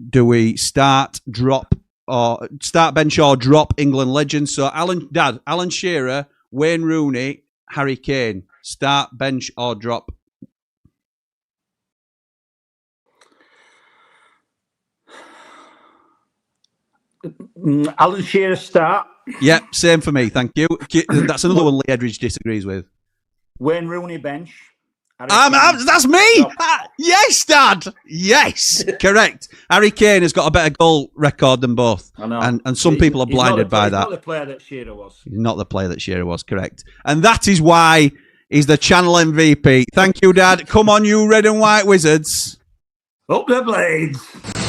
Speaker 2: do we start, bench, or drop England legends? So, Alan Shearer, Wayne Rooney, Harry Kane. Start, bench, or drop?
Speaker 4: Alan Shearer start.
Speaker 2: Yep, same for me, thank you. That's another one Lee Edridge disagrees with.
Speaker 4: Wayne Rooney bench
Speaker 2: That's me. Yes, Dad. Yes, correct. Harry Kane has got a better goal record than both.
Speaker 4: I know.
Speaker 2: And some people are blinded by that.
Speaker 4: He's not the player that Shearer was.
Speaker 2: He's not the player that Shearer was, correct. And that is why he's the channel MVP. Thank you, Dad. Come on, you red and white wizards.
Speaker 4: Up the Blades.